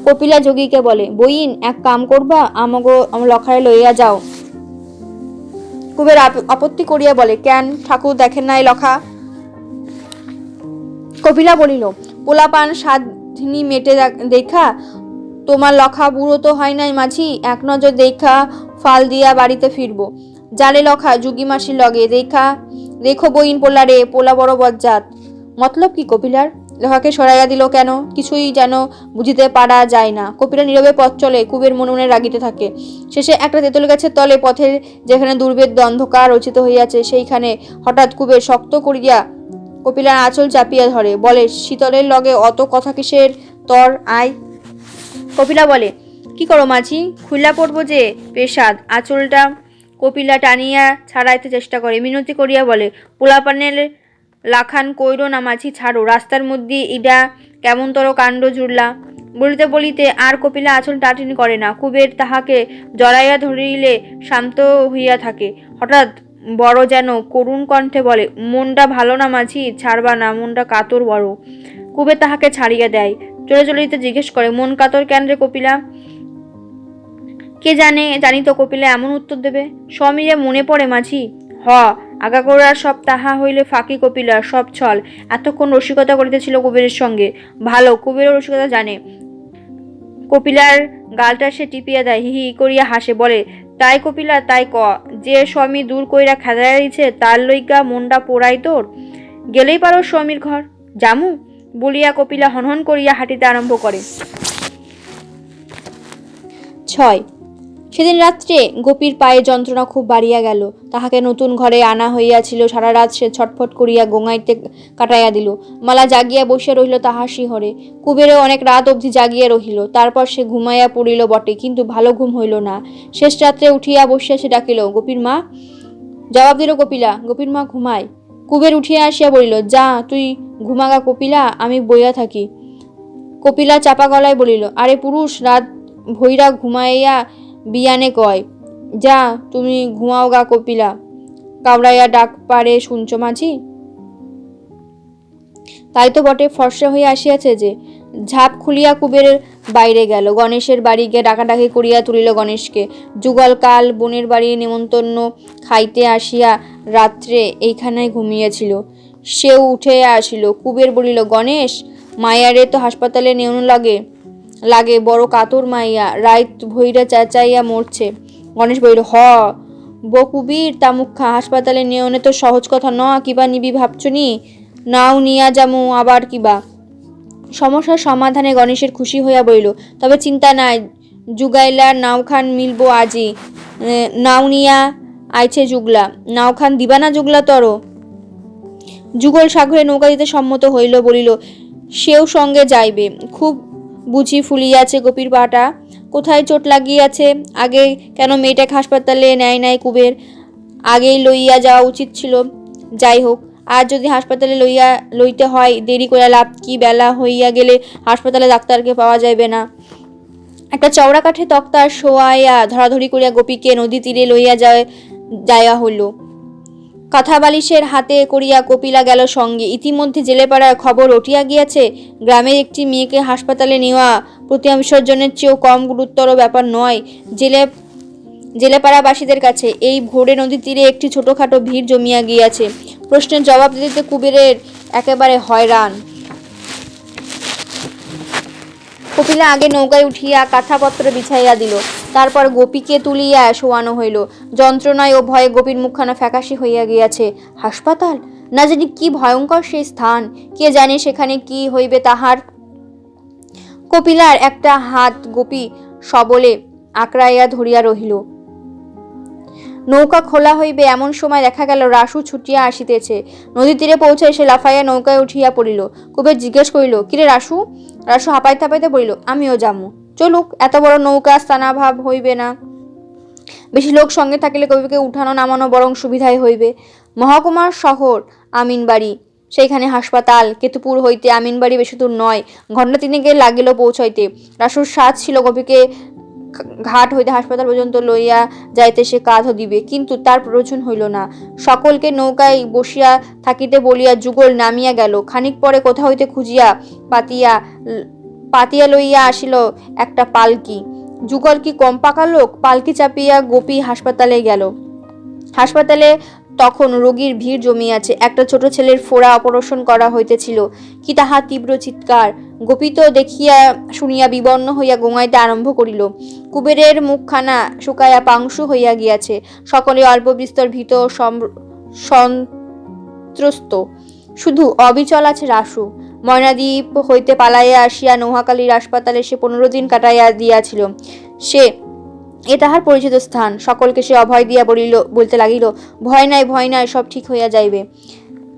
কপিলা যোগীকে বলে, বইন এক কাম করবা, আমাগো লখারে লইয়া যাও। কুবের আপত্তি করিয়া বলে, কেন ঠাকুর দেখেন নাই লখা? কপিলা বলিল, পোলাপান সাধনি মেটে দেখা তোমার লখা বুড়ো তো হয় নাই মাঝি, এক নজর দেখা ফাল দিয়া বাড়িতে ফিরবো। জালে লখা যুগি মাসির লগে দেখা দেখো বইন পোলা রে, পোলা বড় বজ্জাত। মতলব কি কপিলার? লখাকে সরাইয়া দিল কেন? কিছুই যেন বুঝিতে পারা যায় না। কপিলা নীরবে পথ চলে, কুবের মনে মনে রাগিতে থাকে। শেষে একটা তেঁতুল গাছের তলে পথের যেখানে দুর্ভেদ্য অন্ধকার রচিত হইয়াছে সেইখানে হঠাৎ কুবের শক্ত করিয়া কপিলার আঁচল চাপিয়া ধরে, বলে, শীতলের লগে অত কথা কিসের তর, আয়। কপিলা বলে, কি করো মাঝি, খুইলা পড়বো যে পেশাদ। আঁচলটা কপিলা টানিয়া ছাড়াইতে চেষ্টা করে, মিনতি করিয়া বলে, পোলাপানের লাখান কইরো না মাঝি, ছাড়ো, রাস্তার মধ্যে ইডা কেমনতর কাণ্ড জুড়লা। বলিতে বলিতে আর কপিলা আঁচল টাটিনি করে না। কুবের তাহাকে জড়াইয়া ধরিলে শান্ত হইয়া থাকে। হঠাৎ বড় যেন করুণ কণ্ঠে বলে, মনটা ভালো না মাঝি, ছাড়বা না, মনটা কাতর বড়। কুবের তাহাকে ছাড়িয়া দেয়। চলে চলিতে জিজ্ঞেস করে, মন কাতর কেন রে কপিলা? কে জানিত কপিলা এমন উত্তর দেবে। স্বামীরে মনে পড়ে মাঝি। আগাগোড়ার সব তাহা হইলে ফাঁকি কপিলার, সব ছল। এতক্ষণ রসিকতা করিতেছিল কুবেরের সঙ্গে, ভালো কুবেরও রসিকতা জানে। কপিলার গালটা সে টিপিয়া দেয়, হি হি করিয়া হাসে, বলে, তাই কপিলা তাই ক, যে স্বামী দূর কইরা খেদাইয়া দিছে তার লইগা মনটা পোড়াই তোর? গেলেই পারো স্বামীর ঘর। জামু বলিয়া কপিলা হনহন করিয়া হাঁটিতে আরম্ভ করে। 6 সেদিন রাত্রে গোপীর পায়ে যন্ত্রণা খুব বাড়িয়া গেল। তাহাকে নতুন ঘরে আনা হইয়াছিল। সারা রাত সে ছটফট করিয়া গোঙাইতে কাটাইয়া দিল। মালা জাগিয়া বসিয়া রহিল তাহার শিহরে। কুবেরও অনেক রাত অবধি জাগিয়া রহিল। তারপর সে ঘুমাইয়া পড়িল বটে, কিন্তু ভালো ঘুম হইল না। শেষ রাত্রে উঠিয়া বসিয়া সে ডাকিল, গোপীর মা। জবাব দিল কপিলা, গোপীর মা ঘুমায়। কুবের উঠিয়া আসিয়া বলিল, যা তুই ঘুমাগা কপিলা, আমি বইয়া থাকি। কপিলা চাপা গলায় বলিল, আরে পুরুষ, রাত ভৈরা ঘুমাইয়া বিয়ানে কয়, যা তুমি ঘুমাও গা কপিলা। কাউরাইয়া ডাক পারে শুনছ মাঝি? তাই তো বটে, ফর্সা হইয়া আসিয়াছে যে। ঝাঁপ খুলিয়া কুবেরের বাইরে গেল। গণেশের বাড়ি গিয়ে ডাকাডাকি করিয়া তুলিল গণেশকে। যুগল কাল বোনের বাড়ি নেমন্তন্ন খাইতে আসিয়া রাত্রে এইখানে ঘুমিয়েছিল। সেও উঠে আসিল। কুবের বলিল, গণেশ, মাইয়ারে তো হাসপাতালে নেউন লাগে, বড় কাতর মাইয়া, রাইত ভৈরা চেঁচাইয়া মরছে। গণেশ বলিল, বকুবীর তামুখা, হাসপাতালে নেওনে তো সহজ কথা ন, কিবা নিবি ভাবছনি? নাও নিয়া যামু আবার কিবা। সমস্যার সমাধানে গণেশের খুশি হইয়া বলিল, তবে চিন্তা নাই, যুগাইলার নাওখান মিলবো আজই। নাও নিয়া আইছে জুগলা, নাওখান দিবা না জুগলা তর? যুগল সাগরে নৌকা দিতে সম্মত হইল, বলিল, সেও সঙ্গে যাইবে। খুব বুঝি ফুলিয়াছে গোপীর পাটা, কোথায় চোট লাগিয়াছে? আগে কেন মেয়েটাকে হাসপাতালে নেয় নাই কুবের? আগেই লইয়া যাওয়া উচিত ছিল। যাই হোক, আর যদি হাসপাতালে লইতে হয়, দেরি করে লাভ কি? বেলা হইয়া গেলে হাসপাতালে ডাক্তারকে পাওয়া যাইবে না। একটা চওড়া কাঠে তক্তা শোয়াইয়া ধরাধরি করিয়া গোপীকে নদী তীরে লইয়া যাওয়া হইল। কাঁথা বালিশের হাতে করিয়া কপিলা গেল সঙ্গে। ইতিমধ্যে জেলেপাড়ায় খবর উঠিয়া গিয়াছে, গ্রামের একটি মেয়েকে হাসপাতালে নেওয়া প্রতিমা বিসর্জনের চেয়েও কম গুরুতর ব্যাপার নয়। জেলেপাড়াবাসীদের কাছে এই ভোরে নদীর তীরে একটি ছোটখাটো ভিড় জমিয়া গিয়াছে। প্রশ্নের জবাব দিতে কুবেরের একেবারে হয়রান। কপিলা আগে নৌকায় উঠিয়া কাঁথাপত্র বিছাইয়া দিল, তারপর গোপীকে তুলিয়া শোয়ানো হইল। যন্ত্রণায় ও ভয়ে গোপীর মুখখানা ফ্যাকাশে হইয়া গিয়াছে। হাসপাতাল, না জানি কি ভয়ঙ্কর সেই স্থান, কে জানে সেখানে কি হইবে তাহার। কপিলার একটা হাত গোপী সবলে আঁকড়াইয়া ধরিয়া রহিল। নৌকা খোলা হইবে এমন সময় দেখা গেল রাসু ছুটিয়া আসিতেছে। নদীর তীরে পৌঁছে সে লাফাইয়া নৌকায় উঠিয়া পড়িল। কুবের জিজ্ঞেস করিল, কিরে রাসু? রাসু হাঁপাইতে হাঁপাইতে বলিল, আমিও যামু। চলুক, এত বড় নৌকা স্থানাভাব হইবে না। বেশি লোক সঙ্গে থাকিলে কবিকে উঠানো নামানো বরং সুবিধাই হইবে। মহকুমার শহর আমিনবাড়ি, সেইখানে হাসপাতাল। কেতুপুর হইতে আমিনবাড়ি বেশি দূর নয়, ঘণ্টা তিনেকে লাগিল পৌঁছাইতে। রাসুর সাজ ছিল গোপীকে ঘাট হইতে হাসপাতাল পর্যন্ত লইয়া যাইতে সে কাঁধও দিবে, কিন্তু তার প্রয়োজন হইল না। সকলকে নৌকায় বসিয়া থাকিতে বলিয়া যুগল নামিয়া গেল। খানিক পরে কোথা হইতে খুঁজিয়া পাতিয়া পাতিয়া লইয়া আসিল একটা পালকি। যুগল কি কম পাকা লোক? পালকি চাপিয়া গোপী হাসপাতালে গেল। হাসপাতালে তখন রোগীর ভিড় জমিয়াছে। একটা ছোট ছেলের ফোড়া অপারেশন করা হইতেছিল। কি তাহা তীব্র চিৎকার! গোপী তো দেখিয়া শুনিয়া বিবর্ণ হইয়া গোঙাইতে আরম্ভ করিল। কুবেরের মুখখানা শুকাইয়া পাংশু হইয়া গিয়াছে। সকলে অল্প বিস্তর ভীত সন্ত্রস্ত। শুধু অবিচল আছে রাসু। ময়নাদ্বীপ হইতে পালাইয়া আসিয়া নোহাখালীর হাসপাতালে সে 15 দিন কাটাইয়া দিয়াছিল। সে এ তাহার পরিচিত স্থান। সকলকে সে অভয় দিয়া বলতে লাগিল, ভয় নাই, ভয় নাই, সব ঠিক হইয়া যাইবে।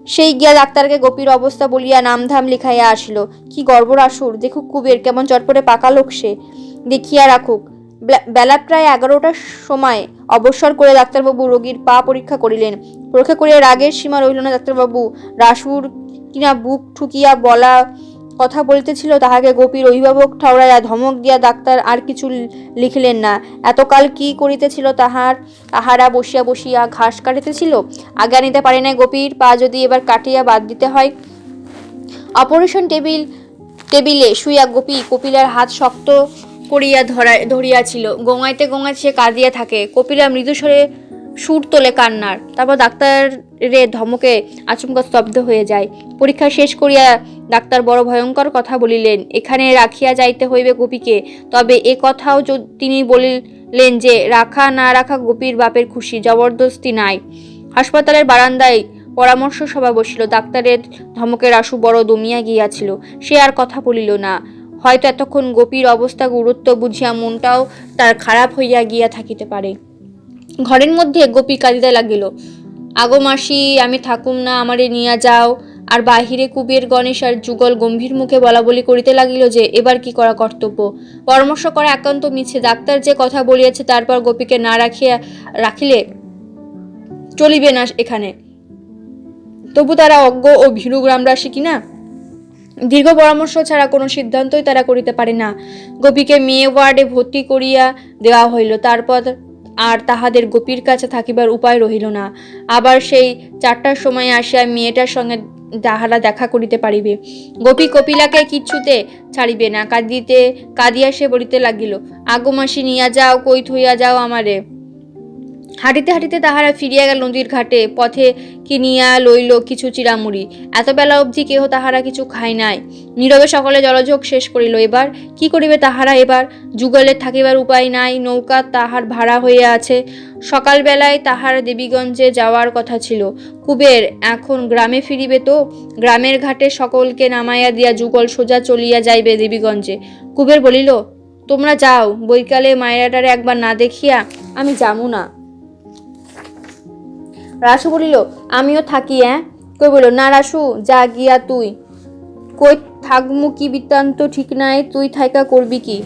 সেই গিয়া ডাক্তারকে গোপীর অবস্থা বলিয়া নামধাম লিখাইয়া আসিল। কি গর্ব রাসুর! দেখুক কুবের কেমন চটপটে পাকা লোক, সে দেখিয়া রাখুক। বেলা প্রায় 11টার সময় অবসর করে ডাক্তারবাবু রোগীর পা পরীক্ষা করিলেন। পরীক্ষা করিয়া রাগের সীমা রহিল না। ডাক্তারবাবু রাসুর কিনা বুক ঠুকিয়া বলা কথা বলিতেছিল, তাহাকে গোপীর অভিভাবক ঠাউরাইয়া ধমক দিয়া ডাক্তার আর কিছু লিখিলেন না। এতকাল কি করিতেছিল তাহারা বসিয়া বসিয়া ঘাস কাটিতেছিল। আজ্ঞা নিতে পারে নাই গোপীর পা যদি এবার কাটিয়া বাদ দিতে হয়। অপারেশন টেবিলে শুইয়া গোপী কপিলার হাত শক্ত করিয়া ধরিয়াছিল। গোঙাইতে গোঙাইতে সে কাঁদিয়া থাকে। কপিলা মৃদুস্বরে সুর তোলে কান্নার। তারপর ডাক্তারের ধমকে আচমকা স্তব্ধ হয়ে যায়। পরীক্ষা শেষ করিয়া ডাক্তার বড় ভয়ঙ্কর কথা বলিলেন, এখানে রাখিয়া যাইতে হইবে গোপীকে। তবে এ কথাও তিনি বলিলেন যে রাখা না রাখা গোপীর বাপের খুশি, জবরদস্তি নাই। হাসপাতালের বারান্দায় পরামর্শ সভা বসিল। ডাক্তারের ধমকে রাসু বড় দমিয়া গিয়াছিল। সে আর কথা বলিল না। হয়তো এতক্ষণ গোপীর অবস্থা গুরুত্ব বুঝিয়া মনটাও তার খারাপ হইয়া গিয়া থাকিতে পারে। ঘরের মধ্যে গোপী কাঁদিতে লাগিল, আগো মাসি, আমি থাকুম না, আমারে নিয়া যাও। আর বাহিরে কুবের, গণেশ আর যুগল গম্ভীর মুখে বলা বলি করিতে লাগিল যে এবার কি করা কর্তব্য। পরামর্শ করা একান্ত মিছে। ডাক্তার যে কথা বলিয়াছে তারপর গোপীকে না রাখিলে চলিবে না এখানে। তবু তারা অজ্ঞ ও ভীরু গ্রামবাসী কিনা, দীর্ঘ পরামর্শ ছাড়া কোনো সিদ্ধান্তই তারা করিতে পারে না। গোপীকে মেয়ে ওয়ার্ডে ভর্তি করিয়া দেওয়া হইল। তারপর আর তাহাদের গোপীর কাছে থাকিবার উপায় রহিল না। আবার সেই 4টার সময় আসিয়া মেয়েটার সঙ্গে তাহারা দেখা করিতে পারিবে। গোপী কপিলাকে কিচ্ছুতে ছাড়িবে না। কাঁদিয়া সে বলিতে লাগিল, আগো মাসি, নিয়া যাও, কই থইয়া যাও আমারে। হাঁটিতে হাঁটিতে তাহারা ফিরিয়া গেল নদীর ঘাটে। পথে কিনিয়া লইল কিছু চিরামুড়ি। এত বেলা অবধি কেহ তাহারা কিছু খায় নাই। নীরবে সকলে জলযোগ শেষ করিল। এবার কি করিবে তাহারা? এবার যুগলের থাকিবার উপায় নাই। নৌকা তাহার ভাড়া হইয়া আছে। সকালবেলায় তাহার দেবীগঞ্জে যাওয়ার কথা ছিল। কুবের এখন গ্রামে ফিরিবে তো। গ্রামের ঘাটে সকলকে নামাইয়া দিয়া যুগল সোজা চলিয়া যাইবে দেবীগঞ্জে। কুবের বলিল, তোমরা যাও, বৈকালে মায়েরাটারে একবার না দেখিয়া আমি যামু না। রাসু বলিল, আমিও থাকি। কই বলিল, না রাসু, যা গিয়া তুই। কই থাকমু কি বৃত্তান্ত ঠিক নাই, তুই থাইকা করবি কি?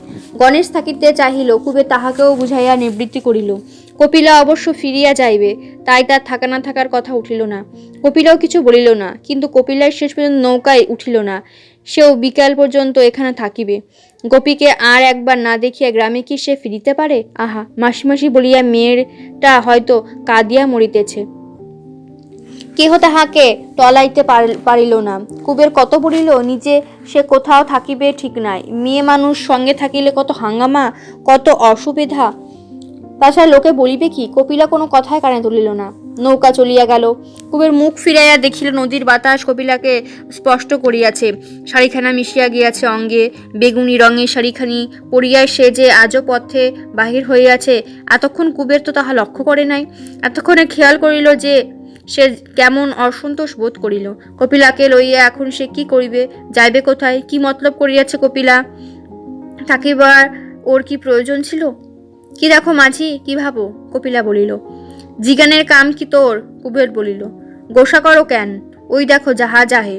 গণেশ থাকিতে চাহিল। কুবের তাহাকেও বুঝাইয়া নিবৃত্তি করিল। কপিলা অবশ্য ফিরিয়া যাইবে, তাই তার থাকা না থাকার কথা উঠিল না। কপিলাও কিছু বলিল না। কিন্তু কপিলার শেষ পর্যন্ত নৌকায় উঠিল না। সেও বিকাল পর্যন্ত এখানে থাকিবে। গোপীকে আর একবার না দেখিয়া গ্রামে কি সে ফিরিতে পারে? আহা, মাসি মাসি বলিয়া মেয়েটা হয়তো কাঁদিয়া মরিতেছে। কেহ তাহাকে টলাইতে পারিল না। কুবের কত বলিল, নিজে সে কোথাও থাকিবে ঠিক নাই। মেয়ে মানুষ সঙ্গে থাকিলে কত হাঙ্গামা, কত অসুবিধা। তাছাড়া লোকে বলিবে কি? কপিলা কোনো কথায় কানে তুলিল না। নৌকা চলিয়া গেল। কুবের মুখ ফিরাইয়া দেখিল নদীর বাতাস কপিলাকে স্পষ্ট করিয়াছে। শাড়িখানা মিশিয়া গিয়াছে অঙ্গে। বেগুনি রঙের শাড়িখানি পরিয়া সে যে আজও পথে বাহির হইয়াছে, এতক্ষণ কুবের তো তাহা লক্ষ্য করে নাই। এতক্ষণে খেয়াল করিল যে সে কেমন অসন্তোষ বোধ করিল। কপিলাকে লইয়া এখন সে কি করিবে? যাইবে কোথায়? কি মতলব করিয়াছে কপিলা? থাকিবার ওর কি প্রয়োজন ছিল? কি দেখো মাঝি, কি ভাবো? কপিলা বলিল। জিগানের কাম কি তোর? কুবের বলিল। গোসা করো কেন? ওই দেখো জাহাজ আহে।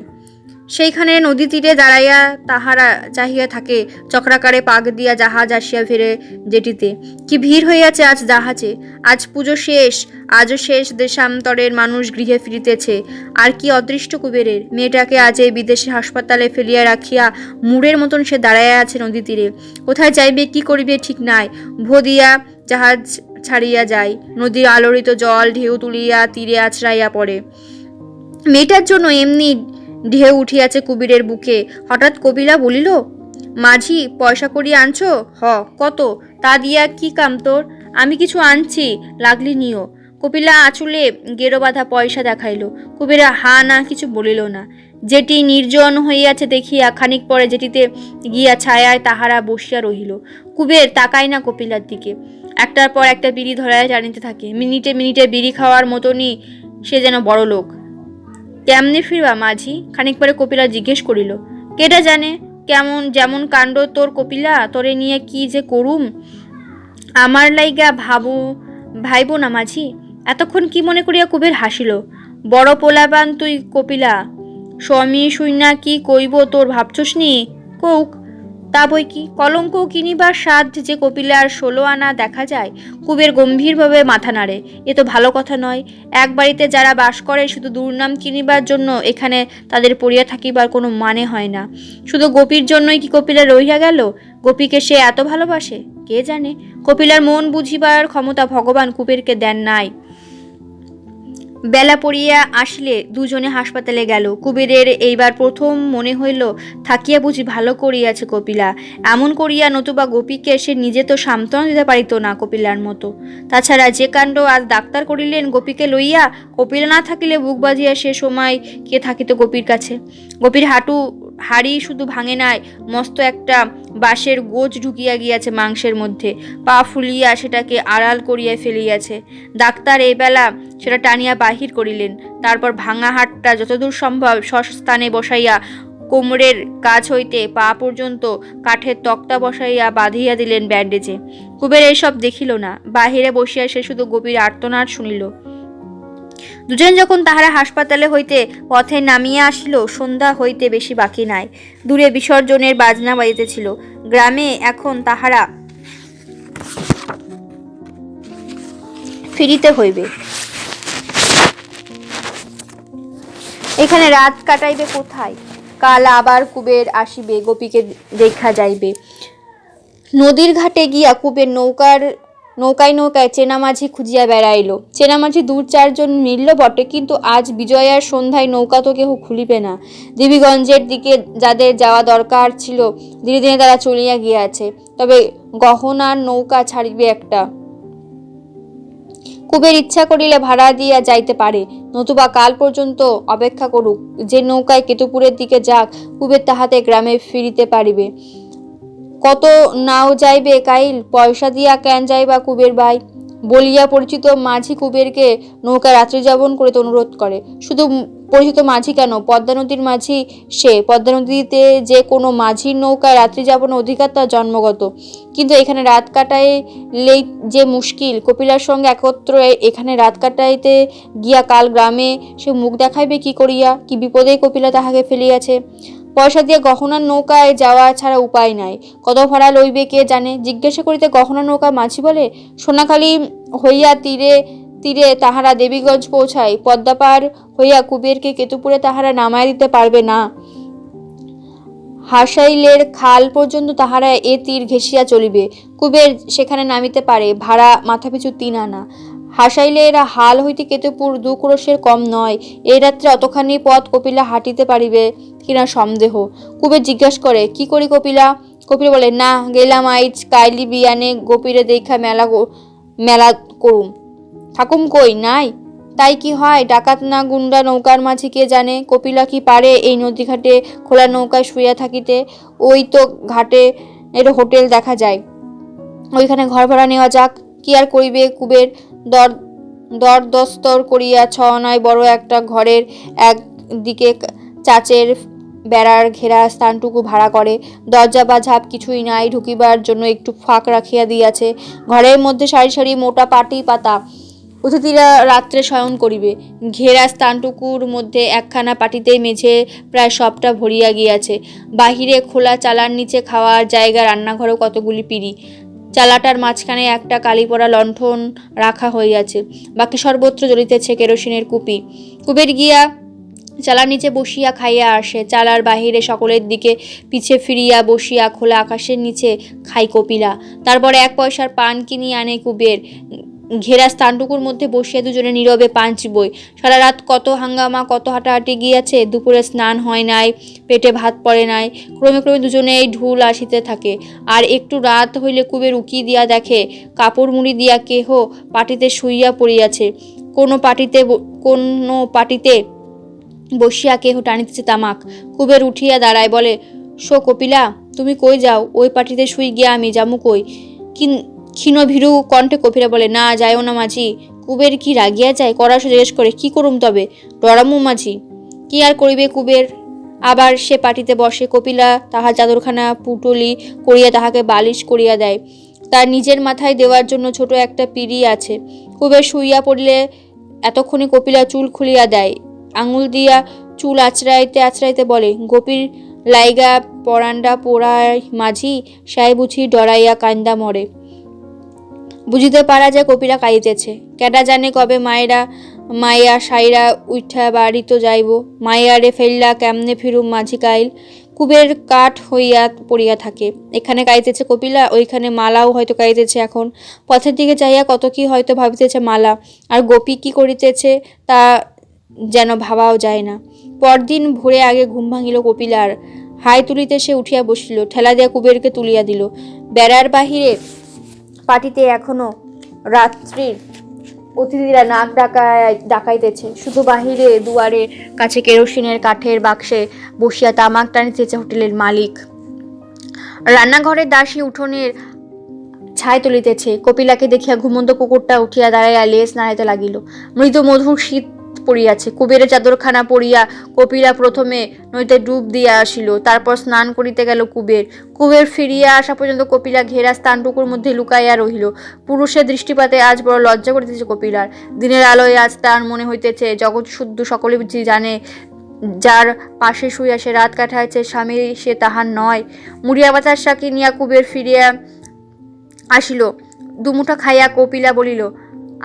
সেইখানে নদী তীরে দাঁড়াইয়া তাহারা চাহিয়া থাকে। চক্রাকারে পাক দিয়া জাহাজ আসিয়া ফেরে জেটিতে। কি ভিড় হইয়াছে আজ জাহাজে। আজ পুজো শেষ। আজও শেষ দেশান্তরের মানুষ গৃহে ফিরিতেছে। আর কি অদৃষ্ট কুবেরের! মেয়েটাকে আজ এই বিদেশে হাসপাতালে ফেলিয়া রাখিয়া মুড়ের মতন সে দাঁড়াইয়া আছে নদী তীরে। কোথায় যাইবে, কি করিবে ঠিক নাই। ভো দিয়া জাহাজ ছাড়িয়া যায়। নদীর আলোড়িত জল ঢেউ তুলিয়া তীরে আছড়াইয়া পড়ে। মেয়েটার জন্য এমনি ঢেউ উঠিয়াছে কুবেরের বুকে। হঠাৎ কপিলা বলিল, মাঝি, পয়সা করি আনছো? কত? তা দিয়া কি কাম তোর? আমি কিছু আনছি, লাগলি নিও। কপিলা আঁচলে গেরো বাঁধা পয়সা দেখাইল। কুবেরা হা না কিছু বলিল না। যেটি নির্জন হইয়াছে দেখিয়া খানিক পরে যেটিতে গিয়া ছায়ায় তাহারা বসিয়া রহিল। কুবের তাকায় না কপিলার দিকে, একটার পর একটা বিড়ি ধরায় টানিতে থাকে। মিনিটে মিনিটে বিড়ি খাওয়ার মতনই সে যেন বড় লোক। কেমনে ফিরবা মাঝি? খানিক পরে কপিলা জিজ্ঞেস করিল। কেটা জানে কেমন যেমন কাণ্ড তোর কপিলা, তোরে নিয়ে কি যে করুম। আমার লাইগা ভাইব না মাঝি? এতক্ষণ কি মনে করিয়া কুবের হাসিল। বড় পোলাবান তুই কপিলা, স্বামী শুইনা কি কইব তোর ভাবছস নি? কৌক, তা বই কি, কলঙ্ক কিনিবার সাধ যে কপিলার 16 আনা দেখা যায়। কুবের গম্ভীরভাবে মাথা নাড়ে। এ তো ভালো কথা নয়। এক বাড়িতে যারা বাস করে শুধু দুর্নাম কিনিবার জন্য এখানে তাদের পড়িয়া থাকিবার কোনো মানে হয় না। শুধু গোপীর জন্যই কি কপিলা রহিয়া গেল? গোপীকে সে এত ভালোবাসে? কে জানে। কপিলার মন বুঝিবার ক্ষমতা ভগবান কুবেরকে দেন নাই। বেলা পড়িয়া আসিলে দুজনে হাসপাতালে গেল। কুবেরের এইবার প্রথম মনে হইল, থাকিয়া বুঝি ভালো করিয়াছে কপিলা। এমন করিয়া নতুবা গোপীকে সে নিজে তো সান্ত্বনা দিতে পারিত না কপিলার মতো। তাছাড়া যে কাণ্ড আজ ডাক্তার করিলেন গোপীকে লইয়া, কপিলা না থাকিলে বুক বাজিয়া সে সময় কে থাকিত গোপীর কাছে। গোপীর হাড়ি শুধু ভাঙে নাই, মস্ত একটা বাঁশের গোজ ঢুকিয়া গিয়াছে মাংসের মধ্যে। পা ফুলিয়া সেটাকে আড়াল করিয়া ফেলিয়াছে। ডাক্তার এই বেলা সেটা টানিয়া বাহির করিলেন। তারপর ভাঙা হাড়টা যতদূর সম্ভব স্বস্থানে বসাইয়া কোমরের কাছ হইতে পা পর্যন্ত কাঠের তক্তা বসাইয়া বাঁধিয়া দিলেন ব্যান্ডেজে। কুবের এইসব দেখিল না, বাহিরে বসিয়া সে শুধু গোপীর আর্তনাদ শুনিল। দুজন যখন তাহারা হাসপাতালে হইতে পথে নামিয়া আসিল, সন্ধ্যা হইতে বেশি বাকি নাই। দূরে বিসর্জনের বাজনা বাজিতেছিল। গ্রামে এখন তাহারা ফিরিতে হইবে। এখানে রাত কাটাইবে কোথায়? কাল আবার কুবের আসিবে, গোপীকে দেখা যাইবে। নদীর ঘাটে গিয়া কুবের নৌকায় নৌকায় চেনামাঝি খুঁজিয়া বেড়াইল। চেনামাঝি 2-4 জন মিলল বটে, কিন্তু আজ বিজয়ার সন্ধ্যায় নৌকা তো কেহ খুলিবে না। দেবীগঞ্জের দিকে যাদের যাওয়া দরকার ছিল ধীরে ধীরে তারা চলিয়া গিয়াছে। তবে গহনার নৌকা ছাড়িবে একটা। কুবের ইচ্ছা করিলে ভাড়া দিয়া যাইতে পারে, নতুবা কাল পর্যন্ত অপেক্ষা করুক। যে নৌকায় কেতুপুরের দিকে যাক, কুবের তাহাতে গ্রামে ফিরিতে পারিবে। কত নাও যাইবে কাইল, পয়সা দিয়া কেন যাইবা কুবের ভাই? বলিয়া পরিচিত মাঝি কুবেরকে নৌকায় রাত্রি যাপন করিতে অনুরোধ করে। শুধু পরিচিত মাঝি কেন, পদ্মা নদীর মাঝি সে। পদ্মা নদীতে যে কোনো মাঝির নৌকায় রাত্রি যাপনের অধিকার তার জন্মগত। কিন্তু এখানে রাত কাটাইলেই যে মুশকিল। কপিলার সঙ্গে একত্র এখানে রাত কাটাইতে গিয়া কাল গ্রামে সে মুখ দেখাইবে কি করিয়া? কি বিপদেই কপিলা তাহাকে ফেলিয়াছে। পয়সা দিয়ে গহনার নৌকায় যাওয়া ছাড়া উপায় নাই। কত ভাড়া লইবে কে জানে। জিজ্ঞাসা করিতে গহনার নৌকা মাঝি বলে, সোনাখালি হইয়া তীরে তীরে তাহারা দেবীগঞ্জ পৌঁছায়। পদ্মা পার হইয়া কুবেরকে কেতুপুরে তাহারা নামায় দিতে পারবে না। হাসাইলের খাল পর্যন্ত তাহারা এ তীর ঘেঁষিয়া চলিবে। কুবের সেখানে নামিতে পারে, ভাড়া মাথাপিছু 3 আনা। হাসাইলের হাল হইতে কেতুপুর 2 ক্রোশের কম নয়। এই রাত্রে অতখানি পথ কপিলা হাঁটিতে পারিবে কিনা সন্দেহ। কুবের জিজ্ঞাসা করে, কি করি কপিলা? কপিলা বলে, না গেলাম আইজ কাইলি বিয়ানে গোপীরে দেখা মেলা করুম। থাকুম কই নাই? তাই কি হয়? ডাকাত না গুন্ডা নৌকার মাঝি কে জানে। কপিলা কি পারে এই নদী ঘাটে খোলা নৌকায় শুইয়া থাকিতে? ওই তো ঘাটে এর হোটেল দেখা যায়, ওইখানে ঘর ভাড়া নেওয়া যাক। কি আর করিবে কুবের? দরদস্তর করিয়া 6 আনায় বড় একটা ঘরের একদিকে চাচের বেড়ার ঘেরা স্থানটুকু ভাড়া করে। দরজা বা ঝাপ কিছুই নাই, ঢুকিবার জন্য একটু ফাঁক রাখিয়া দিয়াছে। ঘরের মধ্যে সারি সারি মোটা পাটি পাতা। অতিথিরা রাত্রে শয়ন করিবে। ঘেরা স্থানটুকুর মধ্যে একখানা পাটিতেই মেঝে প্রায় সবটা ভরিয়া গিয়াছে। বাহিরে খোলা চালার নিচে খাওয়ার জায়গা, রান্নাঘরেও কতগুলি পিঁড়ি। চালাটার মাঝখানে একটা কালিপড়া লণ্ঠন রাখা হইয়াছে। বাকি সর্বত্র জ্বলিতেছে কেরোসিনের কুপি। কুবের গিয়া চালার নিচে বসিয়া খাইয়া আসে। চালার বাহিরে সকলের দিকে পিছে ফিরিয়া বসিয়া খোলা আকাশের নিচে খাই কপিলা। তারপরে 1 পয়সার পান কিনিয়া আনে কুবের। ঘেরা স্থানটুকুর মধ্যে বসিয়া দুজনে নীরবে পান চিবোয়। সারা রাত কত হাঙ্গামা, কত হাঁটাহাঁটি গিয়াছে, দুপুরে স্নান হয় নাই, পেটে ভাত পড়ে নাই। ক্রমে ক্রমে দুজনে এই ঢুল আসিতে থাকে। আর একটু রাত হইলে কুবের উকি দিয়া দেখে কাপড় মুড়ি দিয়া কেহ পাটিতে শুইয়া পড়িয়াছে। কোনো পাটিতে বসিয়া কেহ টানিতেছে তামাক। কুবের উঠিয়া দাঁড়ায়, বলে, শো কপিলা, তুমি কই যাও? ওই পাটিতে শুই গিয়া আমি যামু কই? ক্ষীণ ভীরু কণ্ঠে কপিলা বলে, না যাইও না মাঝি। কুবের কি রাগিয়া যায়? কড়াসে জিজ্ঞেস করে, কি করুম তবে? ডরামু মাঝি। কি আর করিবে কুবের? আবার সে পাটিতে বসে। কপিলা তাহার চাদরখানা পুটলি করিয়া তাহাকে বালিশ করিয়া দেয়। তার নিজের মাথায় দেওয়ার জন্য ছোট একটা পিঁড়ি আছে। কুবের শুইয়া পড়লে এতক্ষণে কপিলা চুল খুলিয়া দেয়। আঙুল দিয়া চুল আঁচড়াইতে আঁচড়াইতে বলে, গোপীর লাইগা পরান্ডা পোড়ায় মাঝি, সাই বুঝি ডরাইয়া কান্দা মরে। বুঝিতে পারা যায় কপিলা কাঁদিতেছে। কেডা জানে কবে মাইয়া সাইরা উঠা বাড়িতে যাইব। মাইয়ারে ফেললা কেমনে ফিরুম মাঝি কাইল। কুবের কাঠ হইয়া পড়িয়া থাকে। এখানে কাঁদিতেছে কপিলা, ওইখানে মালাও হয়তো কাঁদিতেছে। এখন পথের দিকে চাইয়া কত কি হয়তো ভাবিতেছে মালা। আর গোপী কি করিতেছে তা যেন ভাবাও যায় না। পরদিন ভোরে আগে ঘুম ভাঙিল কপিলার। হাই তুলিতে সে উঠিয়া বসিল, ঠেলা দিয়া কুবেরকে তুলিয়া দিল। বেড়ার বাহিরে পাটিতে এখনো রাত্রির অতিথিরা নাক ডাকাইতেছে। শুধু বাহিরে দুয়ারের কাছে কেরোসিনের কাঠের বাক্সে বসিয়া তামাক টানিতেছে হোটেলের মালিক। রান্নাঘরের দাসী উঠোনের ছাই তুলিতেছে। কপিলাকে দেখিয়া ঘুমন্ত কুকুরটা উঠিয়া দাঁড়াইয়া লেজ নাড়াইতে লাগিল। মৃদু মধুর শীত পড়িয়াছে। কুবেরের চাদরখানা পরিয়া কপিলা প্রথমে নইতে ডুব দিয়া আসিল, তারপর স্নান করিতে গেল কুবের ফিরিয়া আসা পর্যন্ত কপিলা ঘেরা স্থানটুকুর মধ্যে লুকাইয়া রহিল। পুরুষের দৃষ্টিপাতে আজ বড় লজ্জা করিতেছে কপিলার। দিনের আলোয় আজ তার মনে হইতেছে জগৎ শুদ্ধ সকলে বুঝি জানে, যার পাশে শুইয়া সে রাত কাটাইছে স্বামী সে তাহার নয়। মুড়িয়া বাতাসা কিনিয়া কুবের ফিরিয়া আসিল। দুমুঠা খাইয়া কপিলা বলিল,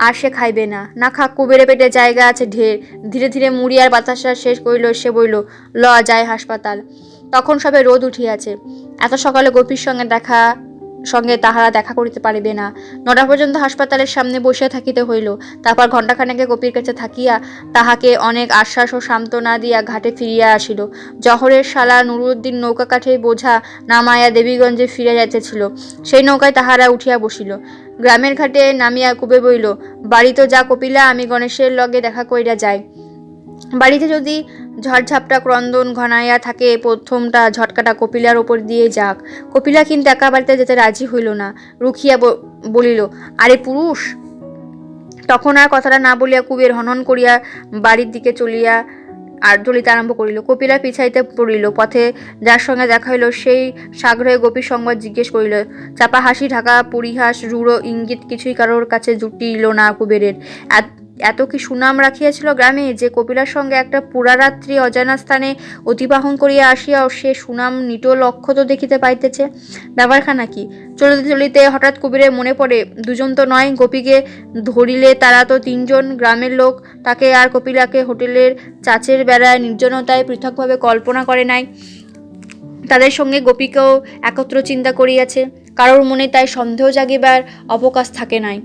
আর সে খাইবে না। না খাক, কুবেরে পেটে জায়গা আছে ঢের। ধীরে ধীরে মুড়ি আর বাতাসা শেষ করিল। সে বইল, ল যায় হাসপাতাল। তখন সবে রোদ উঠিয়াছে। এত সকালে গোপীর সঙ্গে তাহারা দেখা করিতে পারিবে না। 9টা পর্যন্ত হাসপাতালের সামনে বসিয়া থাকিতে হইল। তারপর ঘণ্টাখানেকে গোপীর কাছে থাকিয়া তাহাকে অনেক আশ্বাস ও সান্ত্বনা দিয়া ঘাটে ফিরিয়া আসিল। জহরের শালা নুরুদ্দিন নৌকা কাঠে বোঝা নামাইয়া দেবীগঞ্জে ফিরে যাইতেছিল। সেই নৌকায় তাহারা উঠিয়া বসিল। গ্রামের ঘাটে নামিয়া কুবের বইল, বাড়ি তো যা কপিলা, আমি গণেশের লগে দেখা কইরা যাই। বাড়িতে যদি ঝড়ঝাপটা ক্রন্দন ঘনাইয়া থাকে, প্রথমটা ঝটকাটা কপিলার ওপর দিয়ে যাক। কপিলা কিন্তু একা বাড়িতে যেতে রাজি হইল না। রুখিয়া বলিল, আরে পুরুষ। তখন আর কথাটা না বলিয়া কুবের হনন করিয়া বাড়ির দিকে চলিতে আরম্ভ করিল। কপিলা পিছাইতে পড়িল। পথে যার সঙ্গে দেখা হইল সেই সাগ্রহে গোপীর সংবাদ জিজ্ঞেস করিল। চাপা হাসি, ঢাকা পরিহাস, রূঢ় ইঙ্গিত কিছুই কারোর কাছে জুটিল না কুবেরের। এত কি সুনাম রাখিয়াছিল গ্রামে যে কপিলার সঙ্গে একটা পুরারাত্রি অজানা স্থানে অতিবাহন করিয়া আসিয়াও সে সুনাম নিটোল অক্ষত দেখিতে পাইতেছে। ব্যাপারখানা কি? চলিতে চলিতে হঠাৎ কুবেরের মনে পড়ে, দুজন তো নয়, গোপীকে ধরিলে তারা তো 3 জন। গ্রামের লোক তাকে আর কপিলাকে হোটেলের চাচের বেড়ায় নির্জনতায় পৃথকভাবে কল্পনা করে নাই। তাদের সঙ্গে গোপীকেও একত্র চিন্তা করিয়াছে। কারোর মনে তাই সন্দেহ জাগিবার অবকাশ থাকে নাই।